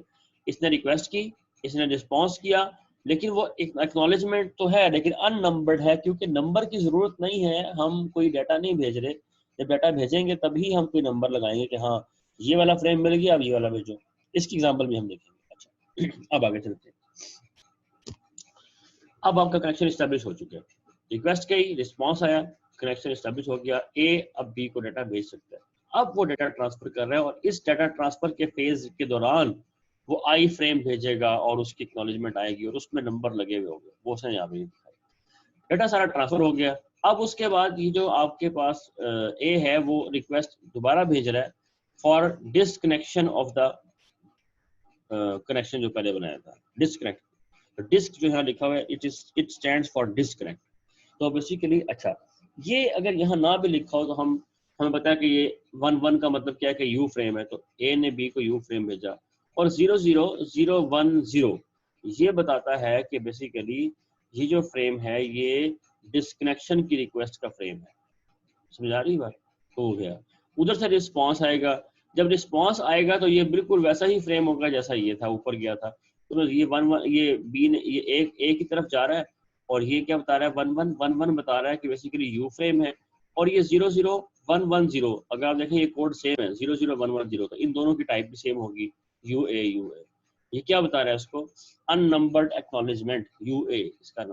इसने रिक्वेस्ट की, इसने रिस्पॉन्स किया, लेकिन वो एक एक्नॉलेजमेंट तो है लेकिन अननंबर्ड है, क्योंकि नंबर की जरूरत नहीं है, हम कोई डाटा नहीं भेज रहे। जब डाटा भेजेंगे तभी हम कोई नंबर लगाएंगे कि हाँ ये वाला फ्रेम मिल गया, अब ये वाला भेजो। इसकी एग्जांपल भी हम देखेंगे। अच्छा अब आगे चलते हैं। अब आपका कनेक्शन स्टैब्लिश हो चुका है, रिक्वेस्ट गई, रिस्पॉन्स आया, कनेक्शन स्टैब्लिश हो गया, ए अब बी को डाटा भेज सकता है। अब वो डाटा ट्रांसफर कर रहा है और इस डाटा ट्रांसफर के फेज के दौरान वो आई फ्रेम भेजेगा और उसकी एक्नॉलेजमेंट आएगी और उसमें नंबर लगे हुए होंगे, वो उसने यहाँ पे डाटा सारा ट्रांसफर हो गया। अब उसके बाद ये जो आपके पास ए है वो रिक्वेस्ट दोबारा भेज रहा है for disconnection of the connection जो पहले बनाया था, डिसकनेक्ट। तो डिस्क जो यहाँ लिखा हुआ है इट स्टैंड्स फॉर डिसकनेक्ट। तो बेसिकली अच्छा ये अगर यहाँ ना भी लिखा हो तो हमें पता है कि ये 1 का मतलब क्या है कि यू फ्रेम है, तो ए ने बी को यू फ्रेम भेजा, और 00010 ये बताता है कि बेसिकली ये जो फ्रेम है ये डिस्कनेक्शन की रिक्वेस्ट का फ्रेम है। समझ आ रही बात? हो गया। उधर से रिस्पॉन्स आएगा, जब रिस्पॉन्स आएगा तो ये बिल्कुल वैसा ही फ्रेम होगा जैसा ये था, ऊपर गया था। तो ये 1 ये बी ने ये एक की तरफ जा रहा है, और ये क्या बता रहा है 1111 बता रहा है कि बेसिकली यू फ्रेम है, और ये 00110 अगर आप देखें ये कोड सेम है 00110 का, इन दोनों की टाइप भी सेम होगी यूए। ये क्या बता रहा है उसको, अननंबर्ड एक्नॉलेजमेंट यूए इसका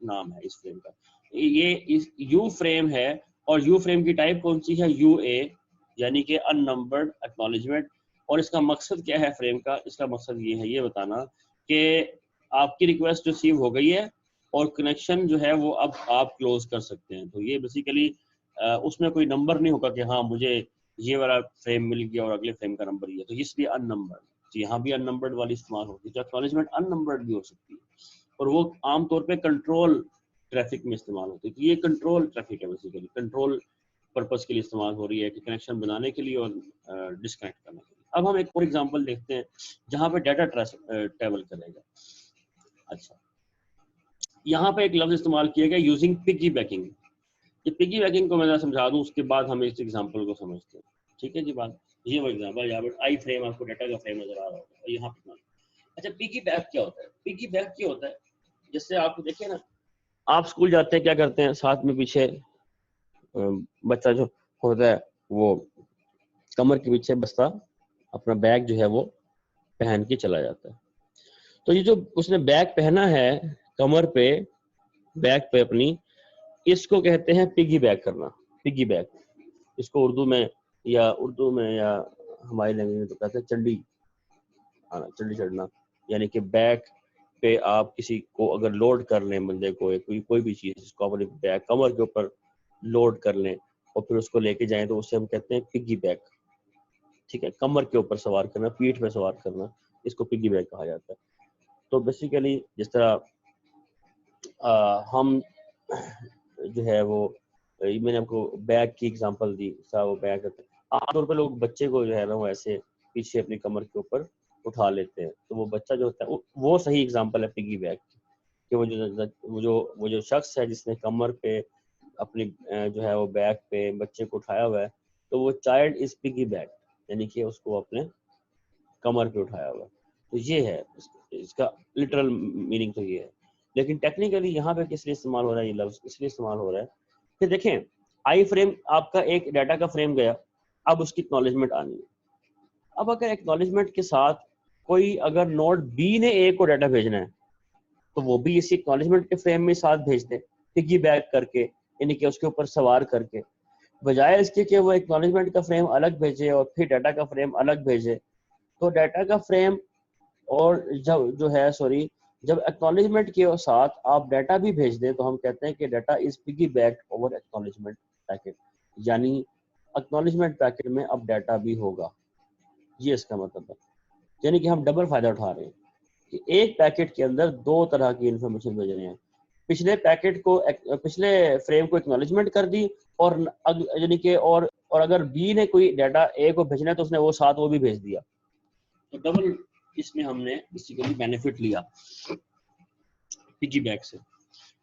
नाम है इस फ्रेम का। ये इस यू फ्रेम है और यू फ्रेम की टाइप कौन सी है, यूए, यानी कि अननंबर्ड एक्नॉलेजमेंट। और इसका मकसद क्या है फ्रेम का, इसका मकसद ये है ये बताना कि आपकी रिक्वेस्ट रिसीव हो गई है और कनेक्शन जो है वो अब आप क्लोज कर सकते हैं। तो ये बेसिकली उसमें कोई नंबर नहीं होगा कि हाँ मुझे ये वाला फ्रेम मिल गया और अगले फ्रेम का नंबर ये, तो इसलिए अननंबर्ड। तो यहाँ भी अननंबर्ड वाली इस्तेमाल होती है, तो एक्नॉलेजमेंट अननंबर्ड भी हो सकती है, और वो आमतौर पे कंट्रोल ट्रैफिक में इस्तेमाल होती है। तो ये कंट्रोल ट्रैफिक है, बेसिकली कंट्रोल पर्पस के लिए इस्तेमाल हो रही है, कि कनेक्शन बनाने के लिए और डिस्कनेक्ट करने के लिए। अब हम एक और एग्जांपल देखते हैं जहाँ पे डाटा ट्रैवल करेगा। अच्छा यहाँ पे एक लफ्ज इस्तेमाल किया गया यूजिंग पिगी बैकिंग। ये पिगी बैकिंग को मैं समझा दूं, उसके बाद हम इस एग्जांपल को समझते हैं। ठीक है जी बात, ये वो एग्जांपल यहाँ पर आई फ्रेम, आपको डाटा का फ्रेम नजर आ रहा होगा, और यहाँ पे अच्छा पिगी बैक क्या होता है, पिगी बैक क्या होता है, जैसे आप देखिए ना, आप स्कूल जाते हैं क्या करते हैं, साथ में पीछे बच्चा जो होता है वो कमर के पीछे बस्ता अपना बैग जो है वो पहन के चला जाता है। तो ये जो उसने बैग पहना है कमर पे, बैग पे अपनी, इसको कहते हैं पिगी बैक करना, पिगी बैक। इसको उर्दू में या हमारी लैंग्वेज में तो कहते हैं चंडी आना, चंडी चढ़ना, यानी कि बैक पे आप किसी को अगर लोड कर लें, बंदे को कोई भी चीज जिसको अपने बैग कमर के ऊपर लोड कर लें और फिर उसको लेके जाएं, तो उससे हम कहते हैं पिगी बैक। ठीक है, कमर के ऊपर सवार करना, पीठ पे सवार करना, इसको पिगी बैक कहा जाता है। तो बेसिकली जिस तरह हम जो है वो, मैंने आपको बैग की एग्जांपल दी, वो बैग आमतौर पर लोग बच्चे को जो है ना वो ऐसे पीछे अपनी कमर के ऊपर उठा लेते हैं, तो वो बच्चा जो होता है वो सही एग्जांपल है पिगी बैग कि वो जो शख्स है जिसने कमर पे अपनी जो है वो बैग पे बच्चे को उठाया हुआ है, तो वो चाइल्ड इज पिगी बैग, यानी कि उसको अपने कमर पे उठाया हुआ है। तो ये है इसका लिटरल मीनिंग, तो ये है। लेकिन टेक्निकली यहाँ पे किस लिए इस्तेमाल हो रहा है ये लफ्ज, इसलिए इस्तेमाल हो रहा है कि देखें आई फ्रेम आपका एक डाटा का फ्रेम गया, अब उसकी एक्नॉलेजमेंट आनी है। अब अगर एक्नॉलेजमेंट के साथ कोई अगर नोड बी ने ए को डाटा भेजना है, तो वो भी इसी एक्नॉलेजमेंट के फ्रेम में साथ भेज दे, पिगी बैक करके, यानी कि उसके ऊपर सवार करके, बजाय इसके कि वो एक्नॉलेजमेंट का फ्रेम अलग भेजे और फिर डाटा का फ्रेम अलग भेजे। तो डाटा का फ्रेम और जो है जब एक्नॉलेजमेंट के साथ आप डाटा भी भेज दें तो हम कहते हैं कि data is piggy back over acknowledgement packet, यानी एक्नॉलेजमेंट पैकेट में अब डाटा भी होगा। ये इसका मतलब है, यानी कि हम डबल फायदा उठा रहे हैं कि एक पैकेट के अंदर दो तरह की इंफॉर्मेशन भेज रहे हैं। पिछले पैकेट को, पिछले फ्रेम को एक्नॉलेजमेंट कर दी, और यानी कि और अगर बी ने कोई डाटा ए को भेजना है तो उसने वो साथ वो भी भेज दिया, तो डबल इसमें हमने बेसिकली बेनिफिट लिया पिगी बैक से।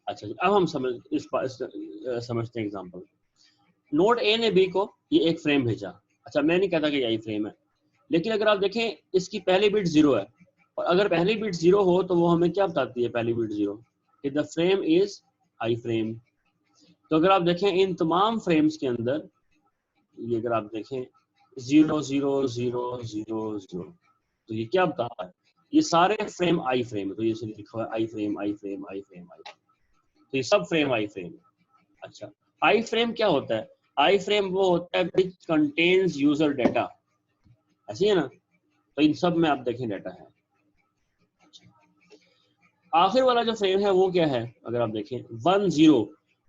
अच्छा, अब हम समझते हैं एग्जांपल। नोड ए ने बी को ये एक फ्रेम भेजा। अच्छा, मैं नहीं कहता कि यही फ्रेम है, लेकिन अगर आप देखें इसकी पहली बिट 0 है, और अगर पहली बिट 0 हो तो वो हमें क्या बताती है? पहली बिट 0 कि the frame is I frame. तो अगर आप देखें इन तमाम फ्रेम्स के अंदर, ये अगर आप देखें 0 0 0 0 0, तो ये क्या बता रहा है? ये सारे फ्रेम आई फ्रेम है। तो ये लिखा हुआ है I frame I frame I frame I frame, तो ये सब फ्रेम आई फ्रेम है। अच्छा, आई फ्रेम क्या होता है? आई फ्रेम वो होता है विच कंटेन्स यूजर डाटा, ऐसी है ना? तो इन सब में आप देखें डाटा है। अच्छा, आखिर वाला जो फ्रेम है वो क्या है? अगर आप देखें 1 0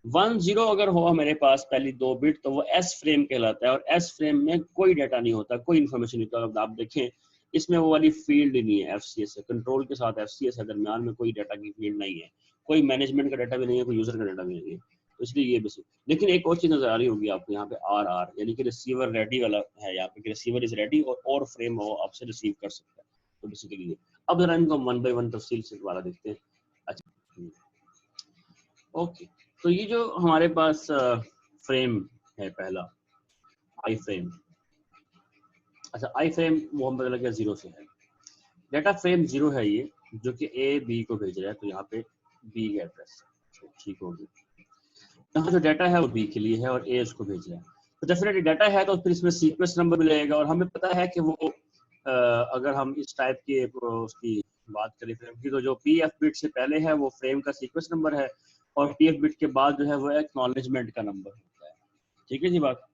1 0 अगर हो मेरे पास पहली दो बिट, तो वो एस फ्रेम कहलाता है, और एस फ्रेम में कोई डाटा नहीं होता, कोई इन्फॉर्मेशन नहीं होता। आप देखें इसमें वो वाली फील्ड ही नहीं है, एफसीएस है, कंट्रोल के साथ एफसीएस है, दरमियान में कोई डाटा की फील्ड नहीं है, कोई मैनेजमेंट का डाटा भी नहीं है, कोई यूजर का डाटा भी नहीं है। तो इसलिए ये बेसिक। लेकिन एक और चीज नजर आ रही होगी आपको यहाँ पे आर आर, यानी कि रिसीवर रेडी वाला है यहाँ पे, रिसीवर इज रेडी और फ्रेम वो आपसे रिसीव कर सकता है। तो बेसिकली ये। अब जरा इनको वन बाय वन तफसील से वाला देखते हैं। अच्छा, ओके, तो ये जो हमारे पास फ्रेम है पहला आई फ्रेम। अच्छा, आई फ्रेम वो हम पता लग गया 0 से है। डाटा फ्रेम 0 है ये, जो कि ए बी को भेज रहा है, तो यहाँ पे बी का एड्रेस ठीक होगी। यहाँ जो डाटा है वो बी के लिए है और ए उसको भेज रहा है, तो डेफिनेटली डाटा है, तो फिर इसमें सीक्वेंस नंबर मिलेगा। और हमें पता है कि वो अगर हम इस टाइप के उसकी बात करें फ्रेम की, तो जो पी एफ बिट से पहले है वो फ्रेम का सीक्वेंस नंबर है, और पी एफ बिट के बाद जो है वो एक्नॉलेजमेंट का नंबर होता है। ठीक है जी बात।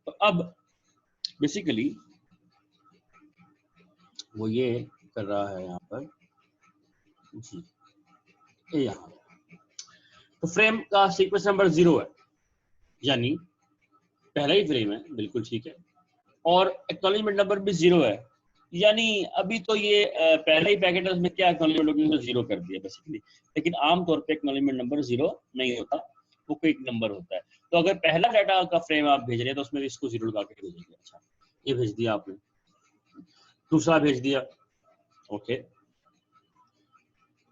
तो अब बेसिकली वो ये कर रहा है यहाँ पर जी, ये यहाँ तो फ्रेम का सीक्वेंस नंबर 0 है, यानी पहला ही फ्रेम है, बिल्कुल ठीक है, और एक्नॉलेजमेंट नंबर भी 0 है, यानी अभी तो ये पहला ही पैकेट है, उसमें क्या एक्नॉलेजमेंट 0 कर दिया बेसिकली। लेकिन आमतौर पे एक्नॉलेजमेंट नंबर 0 नहीं होता, वो कोई एक नंबर होता है। तो अगर पहला डाटा का फ्रेम आप भेज रहे हैं तो उसमें इसको 0 लगा के भेजेंगे। अच्छा, ये भेज दिया आपने, दूसरा भेज दिया, ओके,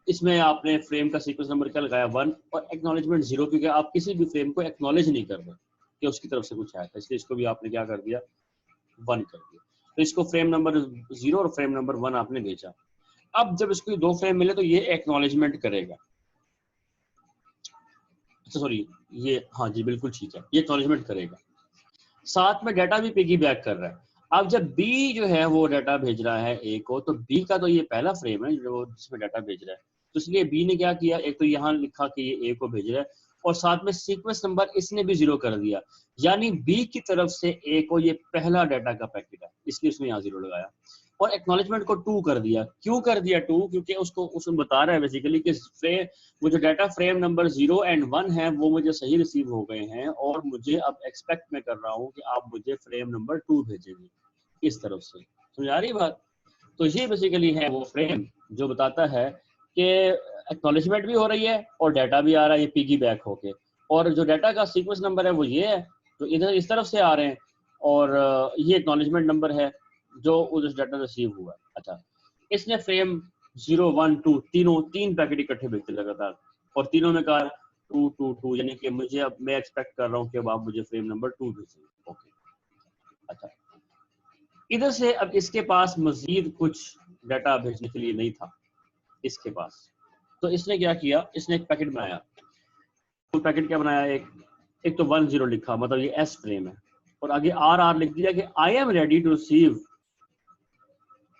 इसमें आपने फ्रेम का सीक्वेंस नंबर क्या लगाया 1 और एक्नॉलेजमेंट 0, क्योंकि आप किसी भी फ्रेम को एक्नॉलेज नहीं कर रहे कि उसकी तरफ से कुछ आया था, इसलिए इसको भी आपने क्या कर दिया 1 कर दिया। तो इसको फ्रेम नंबर 0 और फ्रेम नंबर 1 आपने भेजा। अब जब इसको दो फ्रेम मिले तो ये एक्नॉलेजमेंट करेगा। अच्छा सॉरी, ये हाँ जी बिल्कुल ठीक है, ये एक्नॉलेजमेंट करेगा, साथ में डाटा भी पिगी बैक कर रहा है। अब जब बी जो है वो डाटा भेज रहा है ए को, तो बी का तो ये पहला फ्रेम है जो जिसमें डाटा भेज रहा है, तो इसलिए बी ने क्या किया, एक तो यहाँ लिखा कि ये ए को भेज रहा है, और साथ में सीक्वेंस नंबर इसने भी 0 कर दिया, यानी बी की तरफ से ए को ये पहला डाटा का पैकेट है, इसलिए उसने यहाँ 0 लगाया। और एक्नॉलेजमेंट को 2 कर दिया। क्यों कर दिया 2? क्योंकि उसमें बता रहा है बेसिकली कि वो जो डाटा फ्रेम नंबर 0 एंड 1 है वो मुझे सही रिसीव हो गए हैं, और मुझे अब एक्सपेक्ट मैं कर रहा हूँ कि आप मुझे फ्रेम नंबर 2 भेजेंगे इस तरफ से। समझ आ रही बात? तो ये बेसिकली है वो फ्रेम जो बताता है कि एक्नॉलेजमेंट भी हो रही है और डाटा भी आ रहा है, ये पिगी बैक होके, और जो डाटा का सीक्वेंस नंबर है वो ये है जो इधर इस तरफ से आ रहे हैं, और ये एक्नॉलेजमेंट नंबर है जो उस डाटा रिसीव हुआ है। अच्छा, इसने फ्रेम 0 1 2 तीन पैकेट इकट्ठे भेजते लगातार, और तीनों में कहा 2 2 2, यानी कि मुझे अब मैं एक्सपेक्ट कर रहा हूँ कि अब आप मुझे फ्रेम नंबर 2 भेजेंगे। ओके, अच्छा, इधर से अब इसके पास मजीद कुछ डाटा भेजने के लिए नहीं था इसके पास, तो इसने क्या किया, इसने एक पैकेट बनाया। तो पैकेट क्या बनाया, एक तो 1 0 लिखा, मतलब ये एस फ्रेम है, और आगे आर आर लिख दिया कि I am ready to receive,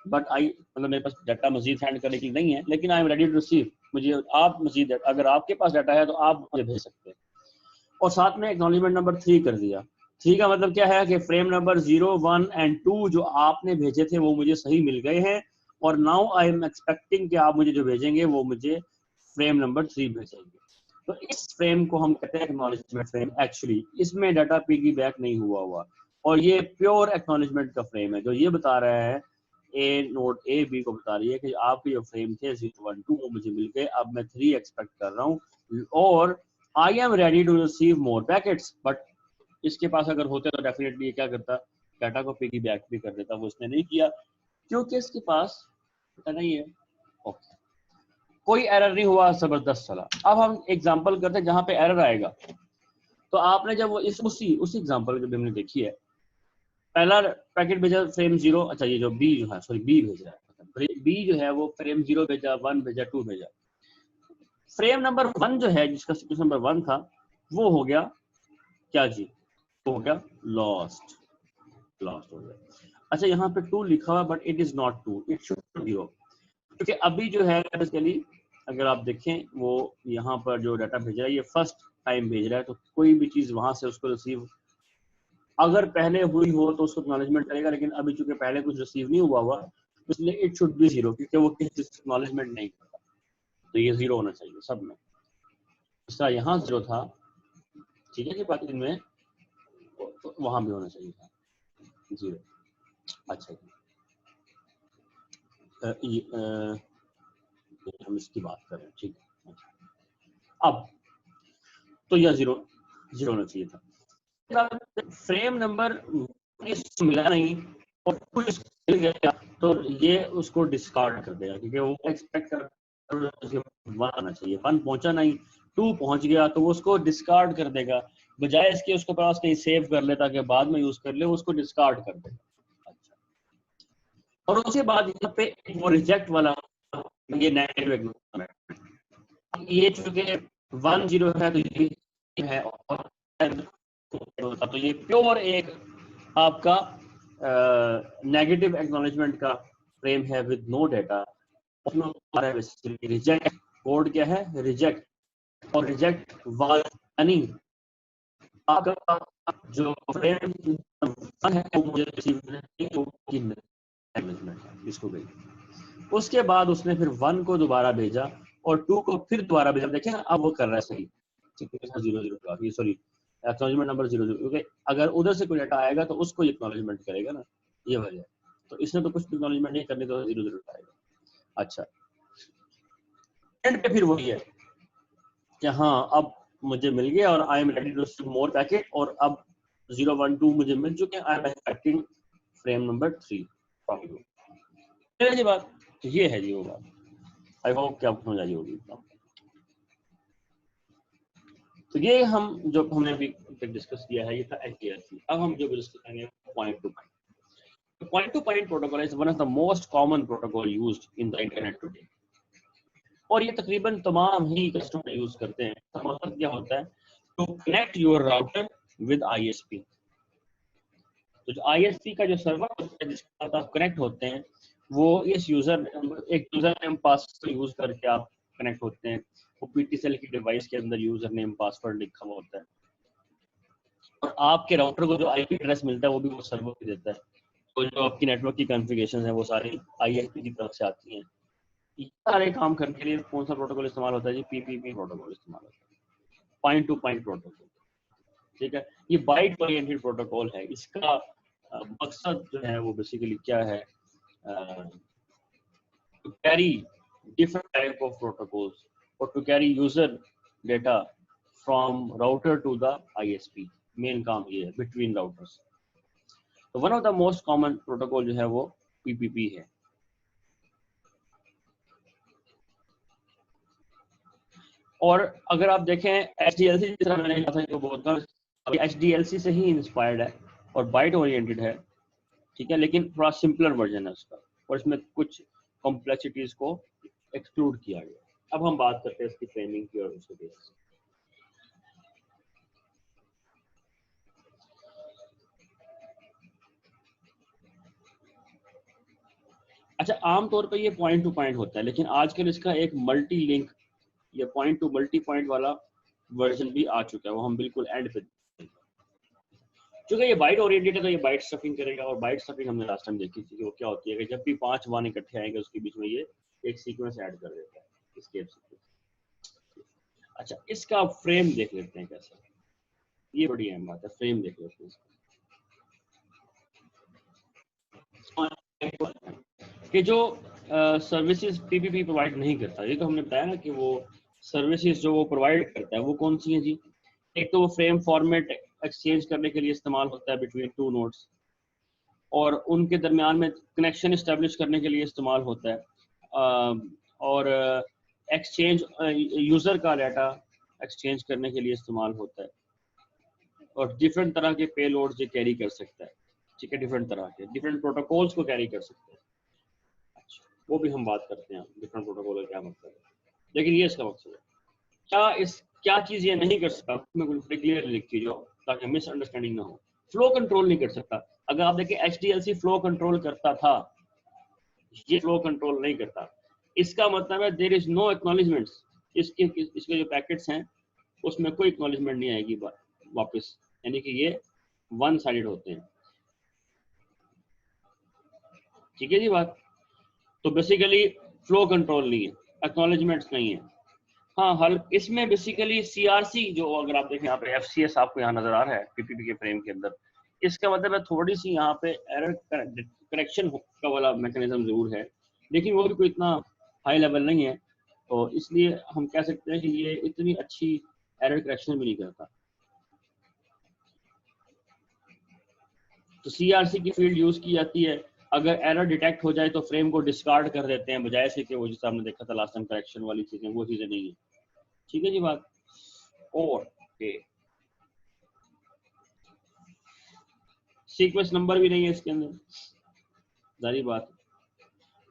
but I मतलब मेरे पास डाटा मजीद हैंड करने के लिए नहीं है, लेकिन I am ready to receive, मुझे आप मजीद, अगर आपके पास डाटा है तो आप मुझे भेज सकते हैं। और साथ में एक्नॉलेजमेंट नंबर 3 कर दिया। 3 का मतलब क्या है कि फ्रेम नंबर 0 1 एंड 2 जो आपने भेजे थे वो मुझे सही मिल गए हैं, और नाउ आई एम एक्सपेक्टिंग कि आप मुझे जो भेजेंगे वो मुझे फ्रेम नंबर 3 भेजेंगे। तो इस फ्रेम को हम कहते हैं एक्नॉलेजमेंट फ्रेम। एक्चुअली इसमें डाटा पिगी बैक नहीं हुआ और ये प्योर एक्नॉलेजमेंट का फ्रेम है जो ये बता रहा है, ए नोट ए बी को बता रही है कि आपके जो फ्रेम थे 0 1 2 वो मुझे मिल गए, अब मैं 3 एक्सपेक्ट कर रहा हूँ और I am ready to receive more packets. But इसके पास अगर होते तो डेफिनेटली ये क्या करता, डाटा को पिगी बैक भी कर देता, वो इसने नहीं किया क्योंकि इसके पास पता नहीं है। ओके, कोई एरर नहीं हुआ, जबरदस्त चला। अब हम एग्जांपल करते हैं जहां पे एरर आएगा। तो आपने जब वो इस उसी एग्जांपल जब हमने देखी है, पहला पैकेट भेजा फ्रेम 0, अच्छा ये जो बी जो है सॉरी बी भेज रहा है, बी जो है वो फ्रेम 0 भेजा, 1 भेजा, 2 भेजा। फ्रेम नंबर 1 जो है जिसका सीक्वेंस नंबर 1 था वो हो गया क्या जी, वो हो गया लॉस्ट हो गया। अच्छा यहाँ पे 2 लिखा हुआ but it is not 2, it should 0 क्योंकि अभी जो है बेसिकली अगर आप देखें वो यहाँ पर जो डाटा भेज रहा है ये फर्स्ट टाइम भेज रहा है, तो कोई भी चीज वहां से उसको रिसीव अगर पहले हुई हो तो उसको एक्नॉलेजमेंट करेगा, लेकिन अभी चूंकि पहले कुछ रिसीव नहीं हुआ इसलिए इट शुड बी 0 क्योंकि वो किसी एक्नॉलेजमेंट नहीं करता, तो ये 0 होना चाहिए सब में। इसका यहाँ 0 था, ठीक है जी बात, इनमें तो वहां भी होना चाहिए था 0। अच्छा जी हम इसकी बात कर रहे हैं, ठीक है। अब तो यह 0 होना चाहिए था। फ्रेम नंबर मिला नहीं और कुछ मिल गया तो ये उसको डिस्कार्ड कर देगा क्योंकि वो एक्सपेक्ट कर 1 आना चाहिए, 1 पहुंचा नहीं, 2 पहुंच गया तो वो उसको डिस्कार्ड कर देगा, बजाय इसके उसके पास कहीं सेव कर ले ताकि बाद में यूज कर ले, उसको डिस्कार्ड कर देगा। अच्छा, और उसके बाद यहाँ पे वो रिजेक्ट वाला ये नेगेटिव ये चूंकि 1 0 है तो ये है और तो ये प्योर एक आपका नेगेटिव एक्नॉलेजमेंट का फ्रेम है विद नो डाटा। उसमें रिजेक्ट कोड क्या है, रिजेक्ट, और रिजेक्ट वाज यानी आपका जो फ्रेम है वो मुझे रिसीव नहीं इसको गई। उसके बाद उसने फिर 1 को दोबारा भेजा और 2 को फिर दोबारा भेजा। देखिए अब वो कर रहा है सही, 0 सॉरी एक्नॉलेजमेंट नंबर 0 0 क्योंकि अगर उधर से कोई डाटा आएगा तो उसको एक्नॉलेजमेंट करेगा ना, ये वजह। तो इसने तो कुछ एक्नॉलेजमेंट नहीं करनी तो 0 0 आएगा। अच्छा, एंड पे फिर वही है कि हाँ अब मुझे मिल गया और I am ready to receive more packet, और अब 0 1 2 मुझे मिल चुके हैं, I am expecting frame number 3 from you. जी बात ये है जी वो बात, आई होप कि आपको समझ आई होगी। तो ये हम जो हमने अभी डिस्कस किया है ये था HDLC। अब हम जो डिस्कस करेंगे point two point. Point two point protocol is one of the most common protocol used in the internet today, और ये तकरीबन तमाम ही कस्टमर यूज करते हैं। तो मतलब क्या होता है, to connect your router with ISP। तो जो ISP का जो सर्वर होता है जिसके साथ आप कनेक्ट होते हैं वो इस एक यूजर नेम पासवर्ड यूज करके आप कनेक्ट होते हैं। वो PTCL की डिवाइस के अंदर यूजर नेम पासवर्ड लिखा हुआ होता है और आपके राउटर को जो IP एड्रेस मिलता है वो भी वो सर्वर को देता है। तो जो आपकी नेटवर्क की कॉन्फ़िगरेशंस है वो सारी ISP की तरफ से आती हैं। ये सारे काम करने के लिए कौन सा प्रोटोकॉल इस्तेमाल होता है जी, PPP प्रोटोकॉल इस्तेमाल होता है, पॉइंट टू पॉइंट प्रोटोकॉल। ठीक है, ये बाइट ओरिएंटेड प्रोटोकॉल है। इसका मकसद जो है वो बेसिकली क्या है, to carry different type of protocols or to carry user data from router to the ISP। Main काम ये है between routers। तो one of the most common protocol जो है वो PPP है। और अगर आप देखें HDLC जिस तरह मैंने कहा था जो बहुत HDLC से ही इंस्पायर्ड है और बाइट ओरिएंटेड है, ठीक है, लेकिन थोड़ा सिंपलर वर्जन है उसका और इसमें कुछ कॉम्प्लेक्सिटीज को एक्सक्लूड किया गया। अब हम बात करते हैं इसकी फ्रेमिंग की और उसके बेस। अच्छा, आमतौर पे ये पॉइंट टू पॉइंट होता है, लेकिन आजकल इसका एक मल्टी लिंक या पॉइंट टू मल्टी पॉइंट वाला वर्जन भी आ चुका है, वो हम बिल्कुल एंड पे। चूंकि ये बाइट ओरिएंटेड है तो ये बाइट स्टफिंग करेगा, और बाइट स्टफिंग हमने लास्ट टाइम देखी थी कि वो क्या होती है कि जब भी 5 1 इकट्ठे आएंगे उसके बीच में ये एक सीक्वेंस ऐड कर देता है, एस्केप सीक्वेंस। अच्छा, इसका फ्रेम देख लेते हैं कैसा, ये बड़ी अहम बात है, फ्रेम देख लेते हैं कि जो सर्विसेज पीपीपी प्रोवाइड नहीं करता, ये तो हमने बताया ना कि वो सर्विसेज जो वो प्रोवाइड करता है वो कौन सी हैं जी। एक तो वो फ्रेम फॉर्मेट एक्सचेंज करने के लिए इस्तेमाल होता है बिटवीन टू नोड्स, और उनके दरमियान में कनेक्शन इस्टेब्लिश करने के लिए इस्तेमाल होता है, और एक्सचेंज यूज़र का डाटा एक्सचेंज करने के लिए इस्तेमाल होता है, और डिफरेंट तरह के पे लोड जो कैरी कर सकता है, ठीक है, डिफरेंट तरह के डिफरेंट प्रोटोकॉल्स को कैरी कर सकता है। अच्छा, वो भी हम बात करते हैं डिफरेंट प्रोटोकॉल का क्या मतलब है, लेकिन ये इसका मकसद है। क्या चीज़ ये नहीं कर सकता, मैं क्लियर लिख दीजिए ताकि मिसअंडरस्टैंडिंग ना हो। फ्लो कंट्रोल नहीं कर सकता। अगर आप देखिए HDLC फ्लो कंट्रोल करता था, ये फ्लो कंट्रोल नहीं करता। इसका मतलब है देयर इज नो एक्नॉलेजमेंट्स, इसके जो पैकेट्स हैं उसमें कोई एक्नॉलेजमेंट नहीं आएगी वापस, यानी कि ये वन साइडेड होते हैं, ठीक है जी बात। तो बेसिकली फ्लो कंट्रोल नहीं है, एक्नॉलेजमेंट्स नहीं है। हाँ, हल इसमें बेसिकली CRC जो अगर आप देखें यहाँ पे FCS आपको यहाँ नजर आ रहा है पीपीपी के फ्रेम के अंदर, इसका मतलब है थोड़ी सी यहाँ पे एरर करेक्शन का वाला मैकेनिज्म जरूर है, लेकिन वो भी कोई इतना हाई लेवल नहीं है, तो इसलिए हम कह सकते हैं कि ये इतनी अच्छी एरर करेक्शन भी नहीं करता। तो CRC की फील्ड यूज की जाती है, अगर एरर डिटेक्ट हो जाए तो फ्रेम को डिस्कार्ड कर देते हैं, बजाय से कि वो जिस हमने देखा था लास्ट टाइम करेक्शन वाली चीजें, वो चीजें नहीं है, ठीक है जी बात। और सीक्वेंस नंबर भी नहीं है इसके अंदर, जारी बात।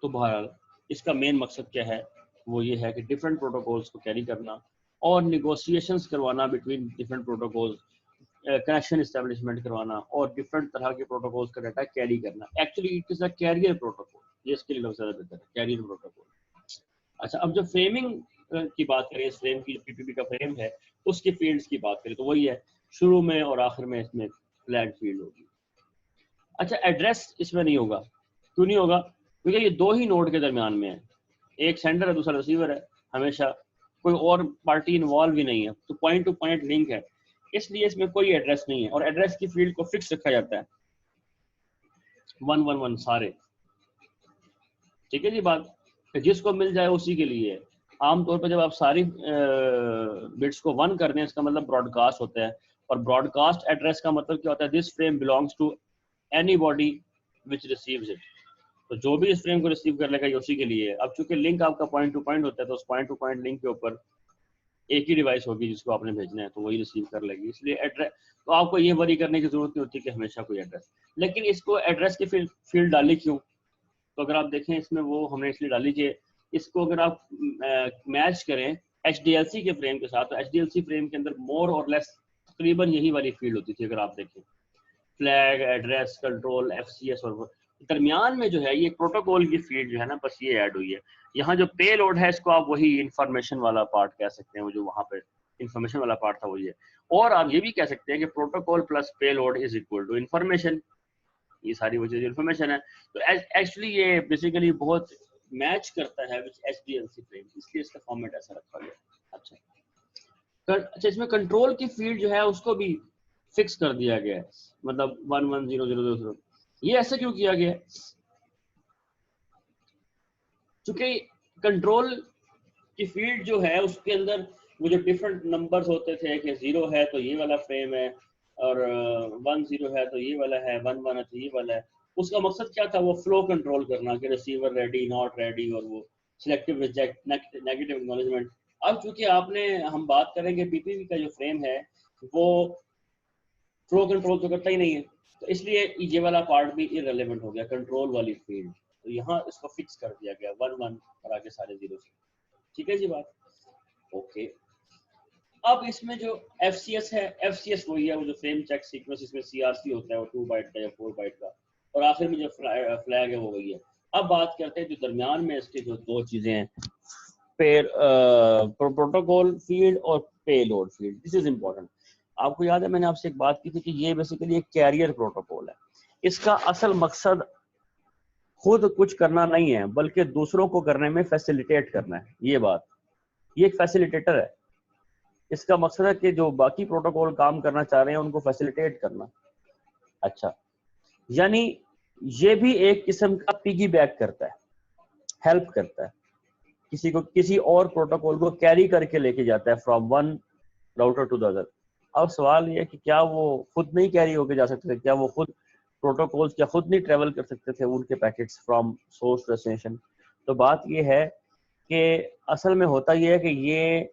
तो बहरहाल इसका मेन मकसद क्या है, वो ये है कि डिफरेंट प्रोटोकॉल्स को कैरी करना और निगोशिएशंस करवाना between different protocols, connection establishment करवाना और डिफरेंट तरह के प्रोटोकॉल्स का डाटा कैरी करना। Actually it is a carrier protocol, ये इसके लिए ज़्यादा बेहतर है, कैरियर प्रोटोकॉल। अच्छा, अब जब फ्रेमिंग की बात करें, इस फ्रेम की पीपीपी का फ्रेम है उसकी फील्ड्स की बात करें, तो वही है, शुरू में और आखिर में इसमें फ्लैग फील्ड होगी। अच्छा, एड्रेस इसमें नहीं होगा, क्यों नहीं होगा, क्योंकि ये दो ही नोड के दरमियान में है, एक सेंडर है दूसरा रिसीवर है, हमेशा कोई और पार्टी इन्वॉल्व भी नहीं है, तो पॉइंट टू पॉइंट लिंक है, इसलिए इसमें कोई एड्रेस नहीं है, और एड्रेस की फील्ड को फिक्स रखा जाता है 111 सारे, ठीक है जी बात। जिसको मिल जाए उसी के लिए। आमतौर पर जब आप सारी बिट्स को 1 कर दें, इसका मतलब ब्रॉडकास्ट होता है, और ब्रॉडकास्ट एड्रेस का मतलब क्या होता है, this frame belongs to anybody which receives it, तो जो भी इस फ्रेम को रिसीव कर लेगा ये उसी के लिए है। अब चूंकि लिंक आपका पॉइंट टू पॉइंट होता है, तो उस पॉइंट टू पॉइंट लिंक के ऊपर एक ही डिवाइस होगी जिसको आपने भेजना है, तो वही रिसीव कर लेगी, इसलिए एड्रेस, तो आपको ये वरी करने की जरूरत नहीं होती कि हमेशा कोई एड्रेस। लेकिन इसको एड्रेस की फील्ड डाली क्यों, तो अगर आप देखें इसमें वो हमने इसलिए डाली कि इसको अगर आप मैच करें HDLC के फ्रेम के साथ, तो HDLC फ्रेम के अंदर मोर और लेस तकरीबन यही वाली फील्ड होती थी। अगर आप देखें फ्लैग, एड्रेस, कंट्रोल, FCS, और दरमियान में जो है ये प्रोटोकॉल की फील्ड जो है ना, बस ये ऐड हुई है। यहाँ जो पे लोड है इसको आप वही इंफॉर्मेशन वाला पार्ट कह सकते हैं, वो जो वहाँ पे इंफॉर्मेशन वाला पार्ट था वही है। और आप ये भी कह सकते हैं कि protocol plus payload is equal to information, ये सारी वजह इंफॉर्मेशन है। तो एक्चुअली ये बेसिकली बहुत मैच करता है विच HDLC फ्रेम, इसलिए इसका फॉर्मेट ऐसा रखा गया। अच्छा, इसमें कंट्रोल की फील्ड जो है उसको भी फिक्स कर दिया गया है, मतलब 110000। ये ऐसा क्यों किया गया है, क्योंकि कंट्रोल की फील्ड जो है उसके अंदर वो जो डिफरेंट नंबर्स होते थे कि 0 है तो ये वाला फ्रेम है, और 10 है तो ये वाला है, 11 है तो ये वाला है। उसका मकसद क्या था, वो फ्लो कंट्रोल करना कि रिसीवर रेडी, नॉट रेडी, और वो सिलेक्टिव रिजेक्ट, नेगेटिव एक्नॉलेजमेंट। अब चूंकि हम बात करेंगे पीपीपी का जो फ्रेम है वो फ्लो कंट्रोल तो करता ही नहीं है, तो इसलिए ये वाला पार्ट भी इररिलेवेंट हो गया, कंट्रोल वाली फील्ड। तो यहाँ इसको फिक्स कर दिया गया 11 और आगे सारे 0 से, ठीक है जी बात। ओके, अब इसमें जो FCS है, FCS वही है, वो जो फ्रेम चेक सीक्वेंस, इसमें CRC होता है, वो 2 बाइट का या 4 बाइट का, और आखिर में जो फ्लैग है वो वही है। अब बात करते हैं जो दरमियान में इसके जो दो चीजें हैं, प्रोटोकॉल फील्ड और पे load field, this is important. आपको याद है मैंने आपसे एक बात की थी कि ये बेसिकली एक कैरियर प्रोटोकॉल है। इसका असल मकसद खुद कुछ करना नहीं है बल्कि दूसरों को करने में फैसिलिटेट करना है। ये एक फैसिलिटेटर है। इसका मकसद है कि जो बाकी प्रोटोकॉल काम करना चाह रहे हैं उनको फैसिलिटेट करना। अच्छा, यानी ये भी एक किस्म का पिगी बैक करता है, हेल्प करता है, किसी को किसी और प्रोटोकॉल को कैरी करके लेके जाता है from one router to the other. अब सवाल ये है कि क्या वो खुद नहीं कैरी होके जा सकते थे? क्या वो खुद प्रोटोकॉल्स क्या खुद नहीं ट्रेवल कर सकते थे उनके packets from source to destination? तो बात ये है कि असल में होता ये है कि ये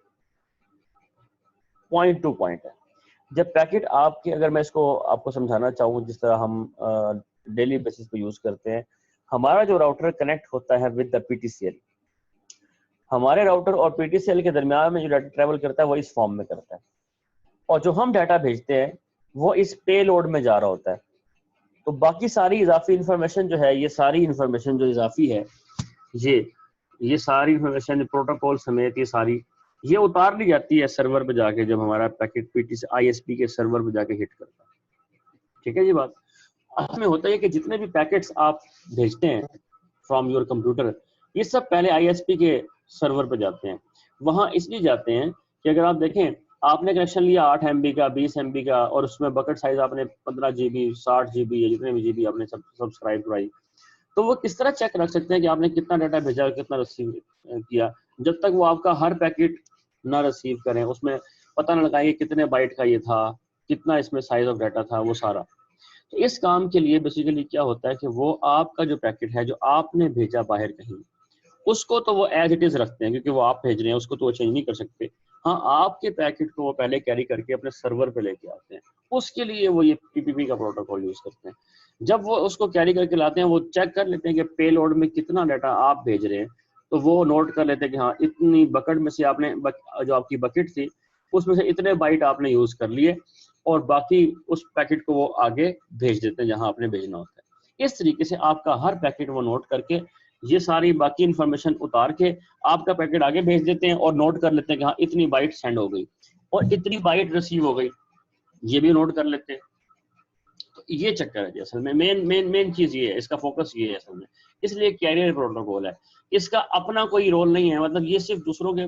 पॉइंट टू पॉइंट है। जब पैकेट आपके, अगर मैं इसको आपको समझाना चाहूँ जिस तरह हम डेली बेसिस पे यूज करते हैं, हमारा जो राउटर कनेक्ट होता है विद द पीटीसीएल, हमारे राउटर और पीटीसीएल के दरमियान में जो डाटा ट्रेवल करता है वो इस फॉर्म में करता है, और जो हम डाटा भेजते हैं वो इस पे लोड में जा रहा होता है। तो बाकी सारी इजाफी इंफॉर्मेशन जो है, ये सारी इंफॉर्मेशन जो इजाफी है, ये सारी इंफॉर्मेशन प्रोटोकॉल समेत ये उतार ली जाती है सर्वर पे जाके, जब हमारा पैकेट पीटीसी आईएसपी के सर्वर पे जाके हिट करता है। ठीक है जी बात। में होता है कि जितने भी पैकेट्स आप भेजते हैं फ्रॉम योर कंप्यूटर, ये सब पहले आईएसपी के सर्वर पे जाते हैं। वहां इसलिए जाते हैं कि अगर आप देखें, आपने कनेक्शन लिया 8 MB का, 20 MB का, और उसमें बकेट साइज आपने 15 GB, 60 GB या जितने भी GB आपने सब्सक्राइब कराई, तो वो किस तरह चेक रख सकते हैं कि आपने कितना डाटा भेजा और कितना रिसीव किया, जब तक वो आपका हर पैकेट ना रिसीव करें, उसमें पता ना लगाएंगे कितने बाइट का ये था, कितना इसमें साइज ऑफ डाटा था, वो सारा। तो इस काम के लिए बेसिकली क्या होता है कि वो आपका जो पैकेट है जो आपने भेजा बाहर कहीं, उसको तो वो एज इट इज रखते हैं क्योंकि वो आप भेज रहे हैं, उसको तो वो चेंज नहीं कर सकते। हाँ, आपके पैकेट को वो पहले कैरी करके अपने सर्वर पे लेके आते हैं, उसके लिए वो ये पीपीपी का प्रोटोकॉल यूज करते हैं। जब वो उसको कैरी करके लाते हैं, वो चेक कर लेते हैं कि पेलोड में कितना डाटा आप भेज रहे हैं, तो वो नोट कर लेते हैं कि हाँ, इतनी बकेट में से आपने जो आपकी बकेट थी उसमें से इतने बाइट आपने यूज कर लिए, और बाकी उस पैकेट को वो आगे भेज देते हैं जहां आपने भेजना होता है। इस तरीके से आपका हर पैकेट वो नोट करके ये सारी बाकी इंफॉर्मेशन उतार के आपका पैकेट आगे भेज देते हैं, और नोट कर लेते हैं कि हाँ, इतनी बाइट सेंड हो गई और इतनी बाइट रिसीव हो गई, ये भी नोट कर लेते हैं। तो ये चक्कर है जी, असल में मेन चीज ये है, इसका फोकस ये है असल में। इसलिए कैरियर प्रोटोकॉल है, इसका अपना कोई रोल नहीं है, मतलब ये सिर्फ दूसरों के,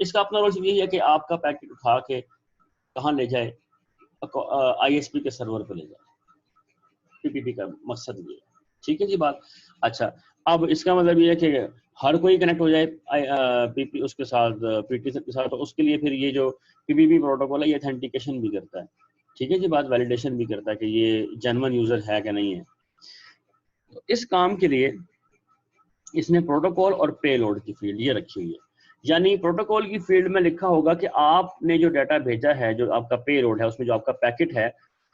इसका अपना रोल सिर्फ यही है कि आपका पैकेट उठा के कहाँ ले जाए, आईएसपी के सर्वर पे ले जाए। पीपीपी का मकसद ये है। ठीक है जी बात। अच्छा, अब इसका मतलब ये है कि हर कोई कनेक्ट हो जाए पीपी उसके साथ, पीटीसी के साथ, तो उसके लिए फिर ये जो पीपीपी प्रोटोकॉल है ये ऑथेंटिकेशन भी करता है। ठीक है जी बात, वैलिडेशन भी करता है कि ये जेन्युइन यूजर है कि नहीं है। तो इस काम के लिए इसने प्रोटोकॉल और पेलोड की फील्ड ये रखी हुई है। यानी प्रोटोकॉल की फील्ड में लिखा होगा कि आपने जो डाटा भेजा है, जो आपका पेलोड है, उसमें जो आपका पैकेट है,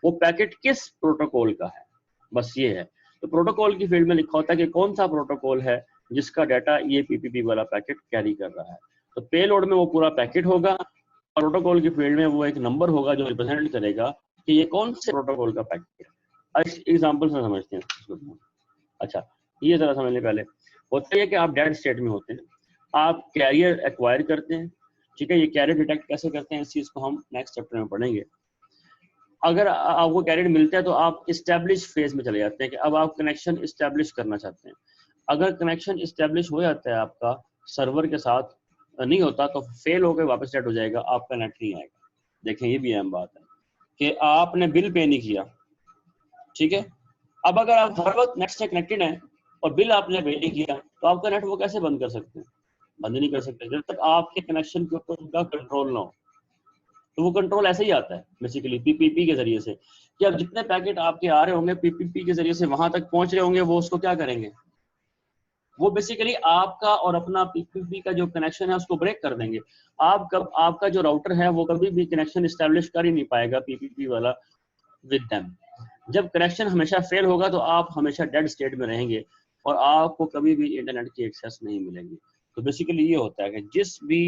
वो पैकेट किस प्रोटोकॉल का है, बस ये है। तो प्रोटोकॉल की फील्ड में लिखा होता है कि कौन सा प्रोटोकॉल है जिसका डाटा ये पीपीपी वाला पैकेट कैरी कर रहा है। तो पेलोड में वो पूरा पैकेट होगा, और प्रोटोकॉल की फील्ड में वो एक नंबर होगा जो रिप्रेजेंट करेगा कि ये कौन से प्रोटोकॉल का पैकेट है। एग्जाम्पल से समझते हैं। अच्छा, ये जरा समझ लें। पहले होता है कि आप डेड स्टेट में होते हैं, आप कैरियर एक्वायर करते हैं। ठीक है, ये कैरियर डिटेक्ट कैसे करते हैं, इस चीज को हम नेक्स्ट चैप्टर में पढ़ेंगे। अगर आपको कैरियर मिलता है तो आप इस्टेब्लिश फेज में चले जाते हैं कि अब आप कनेक्शन इस्टेब्लिश करना चाहते हैं। अगर कनेक्शन इस्टेब्लिश हो जाता है आपका सर्वर के साथ, नहीं होता तो फेल होकर वापस सेट हो जाएगा, आपका नेट नहीं आएगा। देखें, ये भी अहम बात है कि आपने बिल पे नहीं किया। ठीक है, अब अगर आप हर वक्त नेट से कनेक्टेड हैं और बिल आपने पे नहीं किया, तो आपका नेट वो कैसे बंद कर सकते हैं? बंद नहीं कर सकते जब तक आपके कनेक्शन के ऊपर उनका कंट्रोल ना हो। तो वो कंट्रोल ऐसे ही आता है बेसिकली पीपीपी के जरिए से, कि अब जितने पैकेट आपके आ रहे होंगे पीपीपी के जरिए से वहां तक पहुंच रहे होंगे, वो उसको क्या करेंगे, वो बेसिकली आपका और अपना पीपीपी का जो कनेक्शन है उसको ब्रेक कर देंगे। आपका जो राउटर है वो कभी भी कनेक्शन एस्टेब्लिश कर ही नहीं पाएगा पीपीपी वाला विद देम। जब कनेक्शन हमेशा फेल होगा तो आप हमेशा डेड स्टेट में रहेंगे और आपको कभी भी इंटरनेट की एक्सेस नहीं मिलेगी। तो बेसिकली ये होता है कि जिस भी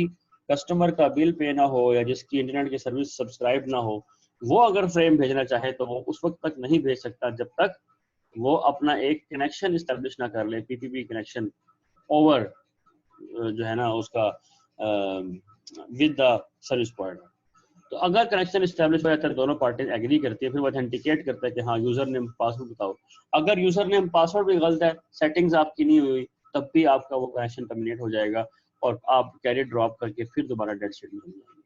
कस्टमर का बिल पे ना हो या जिसकी इंटरनेट की सर्विस सब्सक्राइब ना हो, वो अगर फ्रेम भेजना चाहे तो वो उस वक्त तक नहीं भेज सकता जब तक वो अपना एक कनेक्शन इस्टेब्लिश ना कर ले, पीपीपी कनेक्शन ओवर जो है ना उसका विद द सर्विस प्रोवाइडर। तो अगर कनेक्शन इस्टेब्लिश हो जाता है, दोनों पार्टीज एग्री करती है, फिर वो ऑथेंटिकेट करता है कि हाँ यूजर नेम पासवर्ड बताओ। अगर यूजर नेम पासवर्ड भी गलत है, सेटिंग्स आपकी नहीं हुई, तब भी आपका वो कनेक्शन टर्मिनेट हो जाएगा और आप कैरियर ड्रॉप करके फिर दोबारा डेड स्टेट में हो जाएंगे।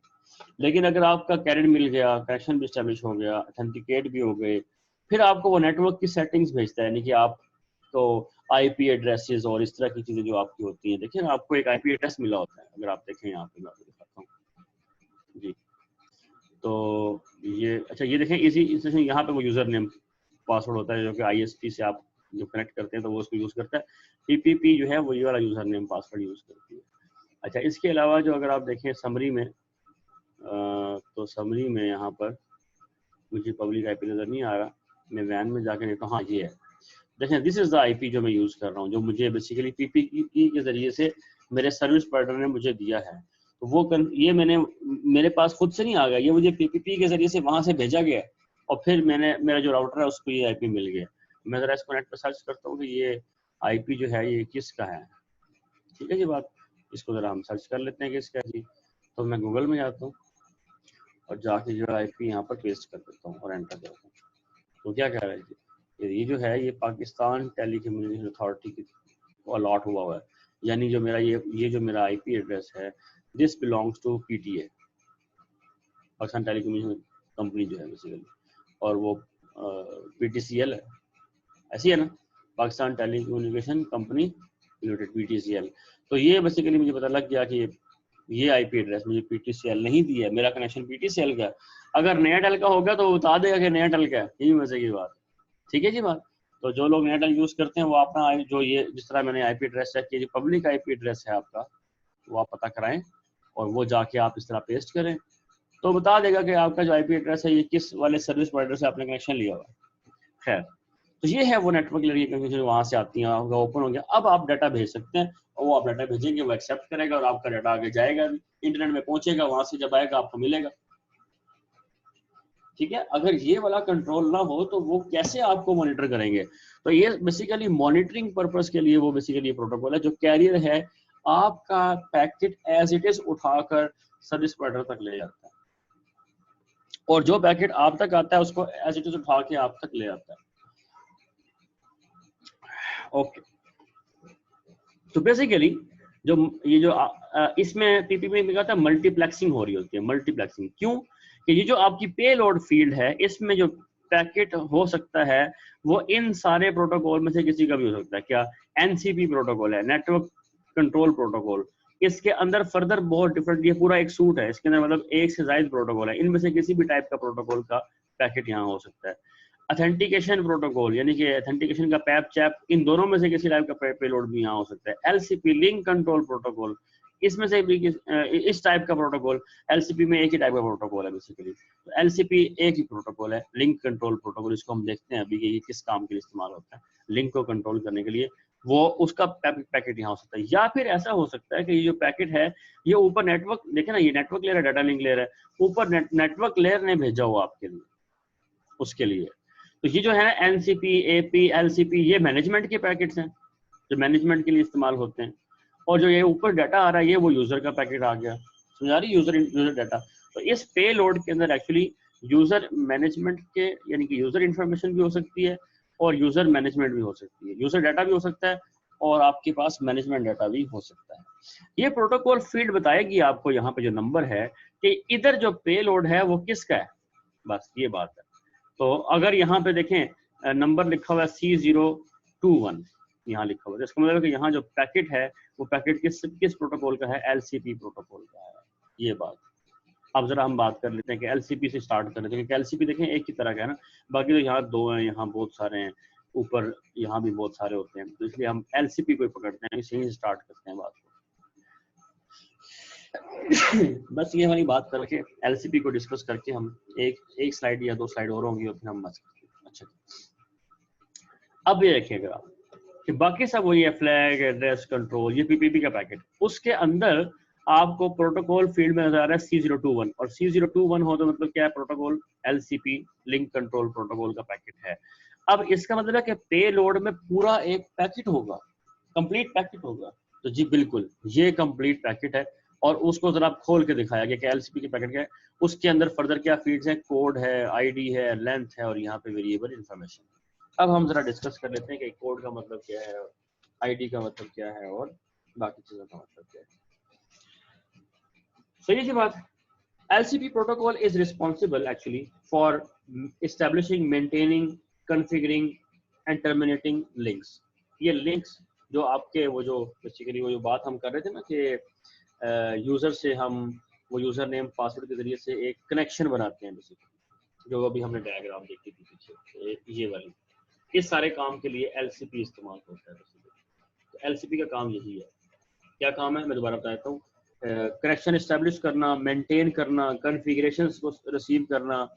लेकिन अगर आपका कैरियर मिल गया, कनेक्शन भी इस्टेब्लिश हो गया, ऑथेंटिकेट भी हो गए, फिर आपको वो नेटवर्क की सेटिंग्स भेजता है, यानी कि आप तो आईपी एड्रेसेस और इस तरह की चीजें जो आपकी होती हैं। देखिए ना, आपको एक आईपी एड्रेस मिला होता है, अगर आप देखें यहाँ पे मैं आपको दिखाता हूँ जी। तो ये अच्छा, ये देखें इसी यहाँ पे वो यूजर नेम पासवर्ड होता है जो कि आईएसपी से आप जो कनेक्ट करते हैं तो वो उसको यूज करता है। पीपीपी जो है वो ये वाला यूजर नेम पासवर्ड यूज करती है। अच्छा, इसके अलावा जो अगर आप देखें समरी में, तो समरी में यहाँ पर मुझे पब्लिक आईपी नजर नहीं आ रहा, मैं वैन में जाके देखता हूँ, हाँ ये है। देखें, दिस इज द आईपी जो मैं यूज कर रहा हूँ, जो मुझे बेसिकली पीपीपी के जरिए से मेरे सर्विस प्रोवाइडर ने मुझे दिया है। तो वो ये मैंने, मेरे पास खुद से नहीं आ गया, ये मुझे पीपीपी के जरिए से वहां से भेजा गया और फिर मैंने, मेरा जो राउटर है उसको ये आईपी मिल गया। मैं जरा इसको नेट पर सर्च करता हूँ कि ये आईपी जो है ये किसका है। ठीक है जी बात, इसको जरा हम सर्च कर लेते हैं कि किसका जी। तो मैं गूगल में जाता हूँ और जाके जो आईपी यहाँ पर पेस्ट कर देता हूँ और एंटर करता हूँ। तो क्या कह रहा है जी, ये जो है ये पाकिस्तान टेलीकम्युनिकेशन अथॉरिटी की अलॉट हुआ है, यानी जो मेरा ये जो मेरा आईपी एड्रेस है, this belongs to PTA, Pakistan telecommunication company जो है बेसिकली, और वो पीटीसीएल है, ऐसी है ना, Pakistan telecommunication company limited, PTCL. तो ये बेसिकली मुझे पता लग गया कि ये आईपी एड्रेस मुझे पीटीसीएल नहीं दिया है, मेरा कनेक्शन पीटीसीएल का। अगर नया टेल का होगा तो बता देगा कि नया टेल का है, यही मजे की बात। ठीक है जी बात। तो जो लोग नया टेल यूज करते हैं वो अपना जो ये जिस तरह मैंने आईपी एड्रेस चेक किया, जो पब्लिक आईपी एड्रेस है आपका वो आप पता कराएं और वो जाके आप इस तरह पेस्ट करें, तो बता देगा कि आपका जो आईपी एड्रेस है ये किस वाले सर्विस प्रोवाइडर से आपने कनेक्शन लिया हुआ है। खैर, तो ये है वो नेटवर्क लेयर की कनेक्शन वहां से आती है, आपका ओपन हो गया। अब आप डाटा भेज सकते हैं और वो आप डाटा भेजेंगे, वो एक्सेप्ट करेगा और आपका डाटा आगे जाएगा, इंटरनेट में पहुंचेगा, वहां से जब आएगा आपको मिलेगा। ठीक है, अगर ये वाला कंट्रोल ना हो तो वो कैसे आपको मॉनिटर करेंगे? तो ये बेसिकली मॉनिटरिंग पर्पस के लिए वो बेसिकली प्रोटोकॉल है, जो कैरियर है आपका पैकेट एज इट इज उठाकर सर्विस प्रोवाइडर तक ले जाता है, और जो पैकेट आप तक आता है उसको एज इट इज उठा के आप तक ले आता है। ओके, तो बेसिकली जो ये जो इसमें पीपीपी में कहता है मल्टीप्लेक्सिंग हो रही होती है। मल्टीप्लेक्सिंग क्यों? कि ये जो आपकी पेलोड फील्ड है, इसमें जो पैकेट हो सकता है वो इन सारे प्रोटोकॉल में से किसी का भी हो सकता है। क्या? एनसीपी प्रोटोकॉल है, नेटवर्क कंट्रोल प्रोटोकॉल, इसके अंदर फर्दर बहुत डिफरेंट, ये पूरा एक सूट है, इसके अंदर मतलब एक से ज्यादा प्रोटोकॉल है, इनमें से किसी भी टाइप का प्रोटोकॉल का पैकेट यहाँ हो सकता है। ऑथेंटिकेशन प्रोटोकॉल यानी कि ऑथेंटिकेशन का पैप चैप, इन दोनों में से किसी टाइप का पेलोड भी यहाँ हो सकता है। एलसीपी लिंक कंट्रोल प्रोटोकॉल, इसमें से भी इस टाइप का प्रोटोकॉल, एलसीपी में एक ही टाइप का प्रोटोकॉल है बेसिकली। तो एलसीपी एक ही प्रोटोकॉल है, लिंक कंट्रोल प्रोटोकॉल, इसको हम देखते हैं अभी कि ये किस काम के लिए इस्तेमाल होता है। लिंक को कंट्रोल करने के लिए वो उसका पैकेट यहाँ हो सकता है। या फिर ऐसा हो सकता है कि ये जो पैकेट है ये ऊपर नेटवर्क, देखे ना, ये नेटवर्क लेयर है, डाटा लिंक लेयर है, ऊपर नेटवर्क लेयर ने भेजा हुआ आपके लिए, उसके लिए। तो ये जो है एनसीपी, एपी, एलसीपी, ये मैनेजमेंट के पैकेट्स हैं जो मैनेजमेंट के लिए इस्तेमाल होते हैं। और जो ये ऊपर डाटा आ रहा है ये वो यूजर का पैकेट आ गया, समझा रही, यूजर डाटा। तो इस पे लोड के अंदर एक्चुअली यूजर मैनेजमेंट के, यानी कि यूजर इंफॉर्मेशन भी हो सकती है और यूजर मैनेजमेंट भी हो सकती है, यूजर डाटा भी हो सकता है और आपके पास मैनेजमेंट डाटा भी हो सकता है। ये प्रोटोकॉल फील्ड बताएगी आपको यहाँ पे जो नंबर है कि इधर जो पे लोड है वो किसका है, बस ये बात है। तो अगर यहाँ पे देखें नंबर लिखा हुआ है C021, यहाँ लिखा हुआ है, इसका मतलब है कि यहाँ जो पैकेट है वो पैकेट किस प्रोटोकॉल का है? एलसीपी प्रोटोकॉल का है, ये बात। अब जरा हम बात कर लेते हैं कि एलसीपी से स्टार्ट कर लेते हैं, क्योंकि एलसीपी देखें एक ही तरह का है ना, बाकी तो यहाँ दो हैं, यहाँ बहुत सारे हैं, ऊपर यहाँ भी बहुत सारे होते हैं, तो इसलिए हम एलसीपी को पकड़ते हैं, इसी से स्टार्ट करते हैं बात को। बस ये वाली बात करके एलसीपी को डिस्कस करके हम एक स्लाइड या दो स्लाइड और होंगी और फिर हम बस। अच्छा, अब ये देखिएगा आप कि बाकी सब वही है, फ्लैग, एड्रेस, कंट्रोल, ये पीपीपी का पैकेट, उसके अंदर आपको प्रोटोकॉल फील्ड में नजर आ रहा है C021, और C021 हो तो मतलब क्या है? प्रोटोकॉल एलसीपी लिंक कंट्रोल प्रोटोकॉल का पैकेट है। अब इसका मतलब है कि पे लोड में पूरा एक पैकेट होगा, कंप्लीट पैकेट होगा। तो जी बिल्कुल ये कंप्लीट पैकेट है और उसको जरा खोल के दिखाया गया कि एलसीपी के पैकेट क्या है, उसके अंदर फर्दर क्या फील्ड्स हैं, कोड है, आईडी है, लेंथ है और यहाँ पे वेरिएबल इंफॉर्मेशन। अब हम जरा डिस्कस कर लेते हैं कि कोड का मतलब क्या है, आईडी का मतलब क्या है और बाकी चीजों का मतलब क्या है। सही सी बात। LCP protocol is responsible actually for establishing, maintaining, configuring and terminating links। ये links जो आपके वो जो बेसिकली वो जो बात हम कर रहे थे ना कि यूजर से हम वो यूजर नेम पासवर्ड के जरिए से एक कनेक्शन बनाते हैं बेसिकली, जो अभी हमने डायग्राम देखी थी पीछे ये वाली, इस सारे काम के लिए LCP इस्तेमाल होता है बेसिकली। तो LCP का काम यही है। क्या काम है मैं दोबारा बता देता हूँ। कनेक्शन इस्टेब्लिश करना, मेंटेन करना, कॉन्फ़िगरेशंस को रिसीव करना,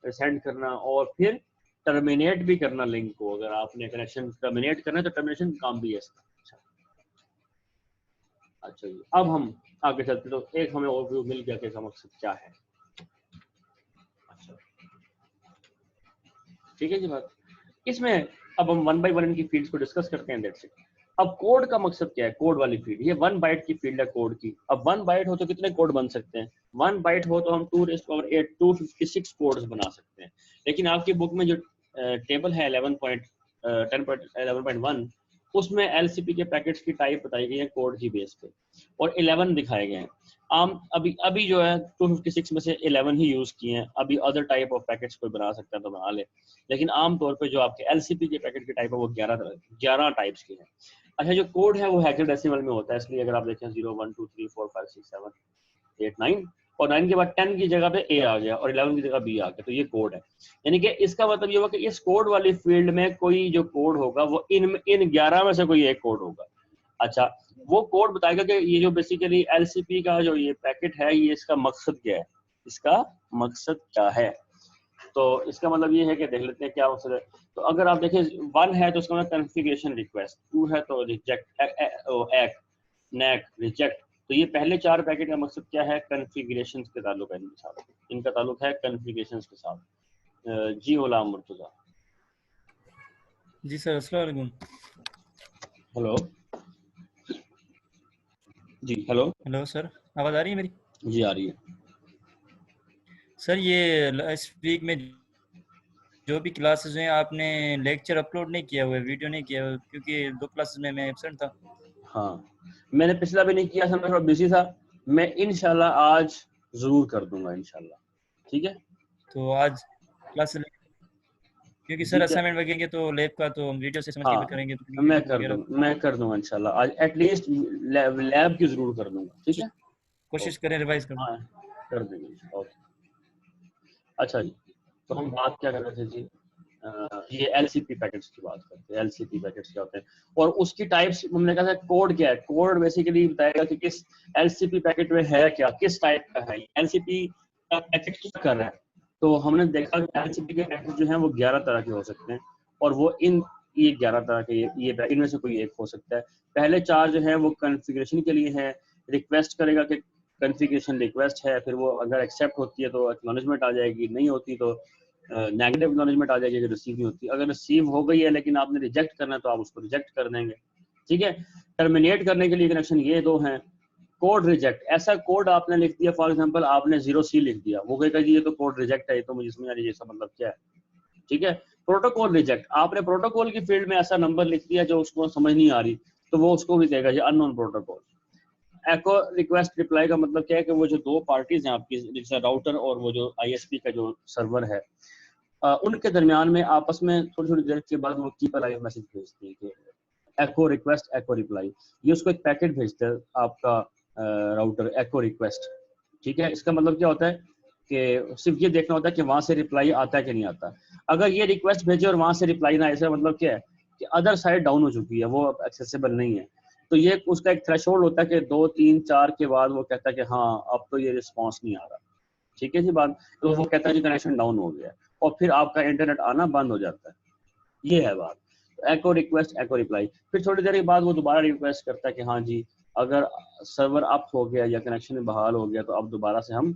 सेंड करना और फिर टर्मिनेट भी करना लिंक को। अगर आपने कनेक्शन टर्मिनेट करना है तो टर्मिनेशन काम भी है इसका। अच्छा जी, अब हम आगे चलते तो एक हमें ओवरव्यू मिल गया कि इसका मकसद क्या है। अच्छा ठीक है जी बात। इसमें अब हम 1 बाय 1 इनकी फील्ड्स को डिस्कस करते हैं। That's it. अब कोड का मकसद क्या है, कोड वाली फील्ड, ये 1 बाइट की फील्ड है कोड की। अब 1 बाइट हो तो कितने कोड बन सकते हैं, 1 बाइट हो तो हम 2⁸ 256 कोड्स बना सकते हैं। लेकिन आपकी बुक में जो टेबल है 10.11.1 उसमें LCP के पैकेट्स की टाइप बताई गई है कोड की बेस पे और 11 दिखाए गए हैं। अभी जो है 256 में से 11 ही यूज किए हैं। अभी अदर टाइप ऑफ पैकेट्स कोई बना सकता है तो बना ले, लेकिन आमतौर पे जो आपके LCP के पैकेट की टाइप है वो 11 टाइप्स की है। अच्छा जो कोड है वो हेक्साडेसिमल में होता है, इसलिए अगर आप देखें 0 1 2 3 4 5 6 7 8 9 और 9 के बाद 10 की जगह पे A आ गया और 11 की जगह B आ गया, तो ये कोड है। यानी कि इसका मतलब ये हुआ कि इस कोड वाली फील्ड में कोई जो कोड होगा वो इन 11 में से कोई एक कोड होगा। अच्छा वो कोड बताएगा कि ये जो बेसिकली LCP का जो ये पैकेट है ये इसका मकसद क्या है, इसका मकसद क्या है। तो इसका मतलब ये है कि देख लेते हैं क्या मकसद है। तो अगर आप देखें 1 है तो उसका मतलब कॉन्फ़िगरेशन रिक्वेस्ट, 2 है तो रिजेक्ट एक नेक रिजेक्ट। तो ये पहले 4 पैकेट का मकसद क्या है, कॉन्फ़िगरेशन के ताल्लुक है इनके साथ, इनका ताल्लुक है कॉन्फ़िगरेशन के साथ। जी गुलाम मुर्तजा। जी सर, अस्सलाम वालेकुम। हेलो जी, हेलो हेलो सर, आवाज़ आ रही है मेरी? जी आ रही है सर ये इस वीक में जो भी क्लासेस हैं आपने लेक्चर अपलोड नहीं किया हुआ है, वीडियो नहीं किया हुआ, क्योंकि 2 क्लासेस में मैं एब्सेंट था। हाँ मैंने पिछला भी नहीं किया था, मैं थोड़ा बिजी था। मैं इंशाल्लाह आज जरूर कर दूंगा इंशाल्लाह, ठीक है। तो आज क्लास क्योंकि जी सर क्या, असाइनमेंट वगेंगे तो लैब का तो हम वीडियो से समझ के हाँ करेंगे तो मैं यूट्यूब कर वगैरह दूंगा, मैं कर दूंगा इंशाल्लाह आज एटलीस्ट लैब की जरूर कर दूंगा, ठीक है। कोशिश करें रिवाइज करने। हाँ कर देंगे, ओके। अच्छा जी, तो हम बात क्या कर रहे थे जी, ये LCP पैकेट्स की बात करते हैं। LCP पैकेट्स क्या होते हैं और उसकी टाइप्स हमने कहा था। कोड क्या है, कोड बेसिकली बताएगा कि किस LCP पैकेट में है क्या, किस टाइप का है LCP का पैकेट क्या कर रहा है। तो हमने देखा कि LCP के पैकेट जो हैं वो 11 तरह के हो सकते हैं और वो ये 11 तरह के ये इनमें से कोई एक हो सकता है। पहले 4 जो है वो कॉन्फ़िगरेशन के लिए है, रिक्वेस्ट करेगा कि कॉन्फ़िगरेशन रिक्वेस्ट है, फिर वो अगर एक्सेप्ट होती है तो एक्नॉलेजमेंट आ जाएगी, नहीं होती तो नेगेटिव एक्नॉलेजमेंट आ जाएगी अगर रिसीव नहीं होती। अगर रिसीव हो गई है लेकिन आपने रिजेक्ट करना है तो आप उसको रिजेक्ट कर देंगे, ठीक है। टर्मिनेट करने के लिए कनेक्शन ये 2 हैं। कोड रिजेक्ट, ऐसा कोड आपने लिख दिया, फॉर एग्जांपल आपने 0C लिख दिया, वो कहेगा जी ये तो कोड रिजेक्ट है, ये तो मुझे समझ आ रही है इसका मतलब क्या है, ठीक है। प्रोटोकॉल रिजेक्ट, आपने प्रोटोकॉल की फील्ड में ऐसा नंबर लिख दिया जो उसको समझ नहीं आ रही, तो वो उसको भी कहेगा जी अननोन प्रोटोकॉल। एको रिक्वेस्ट रिप्लाई का मतलब क्या है कि वो जो 2 पार्टीज हैं आपकी, जैसे राउटर और वो जो ISP का जो सर्वर है, उनके दरमियान में आपस में थोड़ी थोड़ी देर के बाद वो कीप अलाइव मैसेज भेजती है कि एको रिक्वेस्ट एको रिप्लाई। ये उसको एक पैकेट भेजता है आपका राउटर, एको रिक्वेस्ट, ठीक है। इसका मतलब क्या होता है कि सिर्फ ये देखना होता है कि वहां से रिप्लाई आता है कि नहीं आता। अगर ये रिक्वेस्ट भेजे और वहां से रिप्लाई ना आए, इसका मतलब क्या है कि अदर साइड डाउन हो चुकी है, वो एक्सेसिबल नहीं है। तो ये उसका एक थ्रेशोल्ड होता है कि 2 3 4 के बाद वो कहता है कि हाँ अब तो ये रिस्पॉन्स नहीं आ रहा, ठीक है जी बात। तो वो कहता है कि कनेक्शन डाउन हो गया और फिर आपका इंटरनेट आना बंद हो जाता है, ये है बात। एको रिक्वेस्ट एको रिप्लाई, फिर थोड़ी देर के बाद वो दोबारा रिक्वेस्ट करता है कि हाँ जी अगर सर्वर अप हो गया या कनेक्शन बहाल हो गया तो अब दोबारा से हम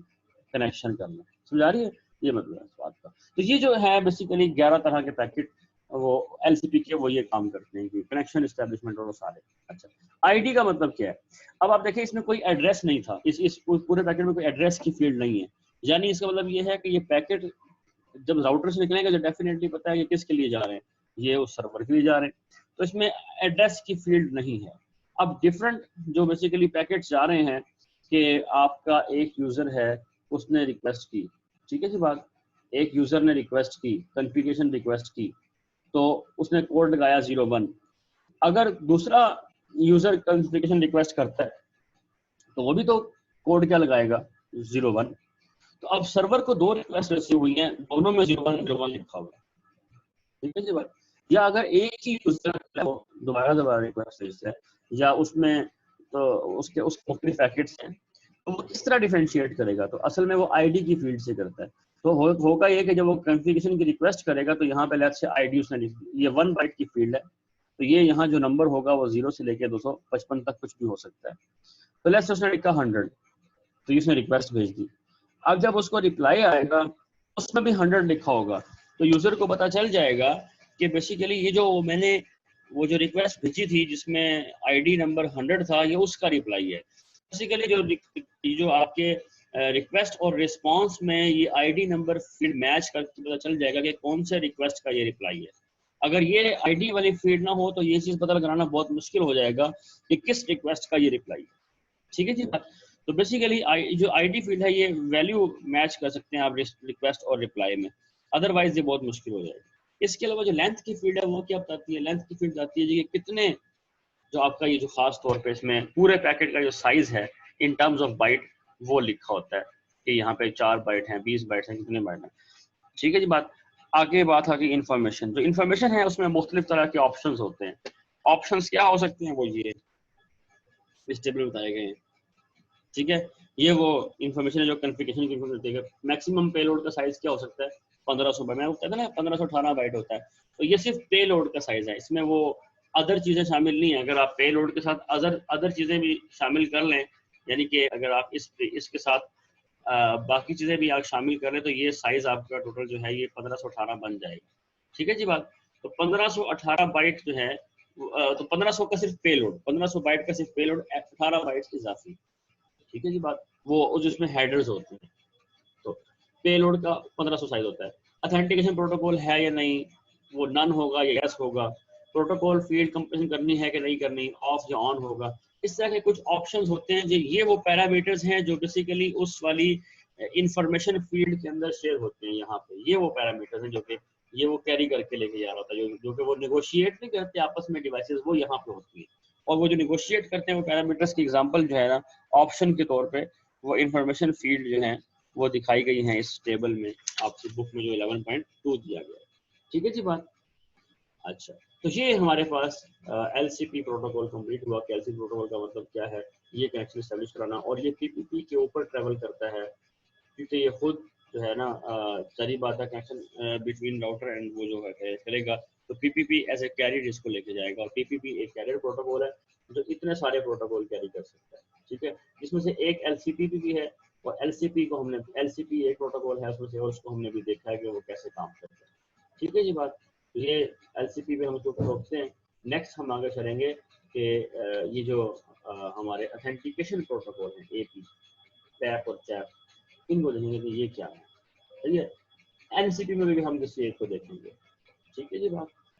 कनेक्शन कर लें। समझ आ रही है, ये मतलब है इस बात का। तो ये जो है बेसिकली 11 तरह के पैकेट वो LCP के वो ये काम करते हैं कि कनेक्शन एस्टेब्लिशमेंट और वो सारे। अच्छा आईडी का मतलब क्या है? अब आप देखिए इसमें कोई एड्रेस नहीं था, इस पूरे पैकेट में कोई एड्रेस की फील्ड नहीं है, यानी इसका मतलब ये है कि ये पैकेट जब राउटर से निकलेंगे तो डेफिनेटली पता है कि किसके लिए जा रहे हैं, ये उस सर्वर के लिए जा रहे हैं, तो इसमें एड्रेस की फील्ड नहीं है। अब डिफरेंट जो बेसिकली पैकेट्स जा रहे हैं कि आपका एक यूजर है, उसने रिक्वेस्ट की, ठीक है जी बात, एक यूजर ने रिक्वेस्ट की, कॉन्फ़िगरेशन रिक्वेस्ट की, तो उसने कोड लगाया 01। अगर दूसरा यूजर कॉन्फ़िगरेशन रिक्वेस्ट करता है तो वो भी तो कोड क्या लगाएगा, 01। तो अब सर्वर को दो रिक्वेस्ट रिसीव हुई हैं, दोनों में 01 लिखा हुआ है, ठीक है जी बात। या अगर एक ही यूजर दोबारा रिक्वेस्ट भेजता है, या उसमें तो उसके मुख्तलिफ पैकेट्स हैं, तो वो किस तरह डिफरेंशिएट करेगा? तो असल में वो आईडी की फील्ड से करता है। तो होगा ये कि जब वो कॉन्फ़िगरेशन की रिक्वेस्ट करेगा तो यहाँ पे लेट्स से आईडी उसने लिख दी, ये 1 बाइट की फील्ड है, तो ये यहाँ जो नंबर होगा वो 0 से लेके 255 तक कुछ भी हो सकता है। तो लेट्स से उसने लिखा 100, तो इसने रिक्वेस्ट भेज दी। अब जब उसको रिप्लाई आएगा उसमें भी 100 लिखा होगा, तो यूजर को पता चल जाएगा कि बेसिकली ये जो मैंने वो जो रिक्वेस्ट भेजी थी जिसमें आईडी नंबर 100 था, ये उसका रिप्लाई है। बेसिकली जो आपके रिक्वेस्ट और रिस्पांस में ये आईडी नंबर फील्ड मैच करके पता चल जाएगा कि कौन से रिक्वेस्ट का ये रिप्लाई है। अगर ये आईडी वाली फील्ड ना हो तो ये चीज पता लगाना बहुत मुश्किल हो जाएगा कि किस रिक्वेस्ट का ये रिप्लाई है, ठीक है जी। तो बेसिकली जो आईडी फील्ड है ये वैल्यू मैच कर सकते हैं आप रिक्वेस्ट और रिप्लाई में, अदरवाइज ये बहुत मुश्किल हो जाएगा। इसके अलावा जो लेंथ की फील्ड है वो क्या बताती है? लेंथ की फील्ड बताती है जी कितने जो आपका ये जो खास तौर पे इसमें पूरे पैकेट का जो साइज है इन टर्म्स ऑफ बाइट वो लिखा होता है कि यहाँ पे 4 बाइट हैं, 20 बाइट हैं, कितने बाइट हैं, ठीक है जी बात। आगे बात आ गई इन्फॉर्मेशन। जो इन्फॉर्मेशन है उसमें मुख्तलिफ तरह के ऑप्शंस होते हैं। ऑप्शंस क्या हो सकते हैं? वो ये इस टेबल में बताए गए हैं, ठीक है। ये वो इन्फॉर्मेशन है जो कॉन्फ़िगरेशन की इन्फॉर्मेशन देगा। मैक्सिमम पेलोड का साइज क्या हो सकता है? 1500 बाइट। मैं वो कहता ना 1518 बाइट होता है, तो ये सिर्फ पेलोड का साइज है, इसमें वो अदर चीजें शामिल नहीं है। अगर आप पेलोड के साथ अदर चीजें भी शामिल कर लें, यानी कि अगर आप इसके साथ बाकी चीजें भी आप शामिल कर लें तो ये साइज आपका टोटल जो है ये 1518 बन जाएगा, ठीक है जी बात। तो 1518 बाइट जो है तो 1500 का सिर्फ पेलोड, 1500 बाइट का सिर्फ पेलोड, 18 बाइट इजाफी, ठीक है जी बात। वो जिसमें हेडर्स होते हैं, तो पेलोड का 1500 साइज होता है। अथेंटिकेशन प्रोटोकॉल है या नहीं, वो नन होगा या यस होगा। प्रोटोकॉल फील्ड कंप्रेशन करनी है कि नहीं करनी, ऑफ या ऑन होगा। इस तरह के कुछ ऑप्शंस होते हैं जो ये वो पैरामीटर्स हैं जो बेसिकली उस वाली इंफॉर्मेशन फील्ड के अंदर शेयर होते हैं। यहाँ पे ये वो पैरामीटर्स हैं जो कि ये वो कैरी करके लेके जा रहा होता है, जो कि वो नेगोशिएट नहीं करते आपस में डिवाइसेस, वो यहाँ पे होती है। और वो जो नेगोशिएट करते हैं वो पैरामीटर्स की एग्जांपल जो है ना ऑप्शन के तौर पे वो इंफॉर्मेशन फील्ड जो है वो दिखाई गई हैं इस टेबल में, आपकी बुक में जो 11.2 दिया गया है, ठीक है जी बात। अच्छा, तो ये हमारे पास एलसीपी प्रोटोकॉल कंप्लीट हुआ कि एलसीपी प्रोटोकॉल का मतलब क्या है, ये कनेक्शन एस्टेब्लिश कराना, और ये पीपीपी के ऊपर ट्रेवल करता है क्योंकि ये खुद जो है ना सारी बात है कनेक्शन बिटवीन राउटर एंड वो जो है चलेगा। तो पीपीपी एज ए कैरियर इसको लेके जाएगा, और पीपीपी एक कैरियर प्रोटोकॉल है जो इतने सारे प्रोटोकॉल कैरी कर सकता है, ठीक है। जिसमें से एक एलसीपी भी है, और एलसीपी को हमने एलसीपी एक प्रोटोकॉल है उसमें से, और उसको हमने भी देखा है कि वो कैसे काम करता है, ठीक है जी बात। ये एलसीपी पे हम उसको रोकते हैं। नेक्स्ट हम आगे चलेंगे कि ये जो हमारे ऑथेंटिकेशन प्रोटोकॉल है एपी, टैप और चैप, इनको देखेंगे कि ये क्या है, ठीक है। एनसीपी में भी हम किसी एक को देखेंगे, ठीक है जी बात।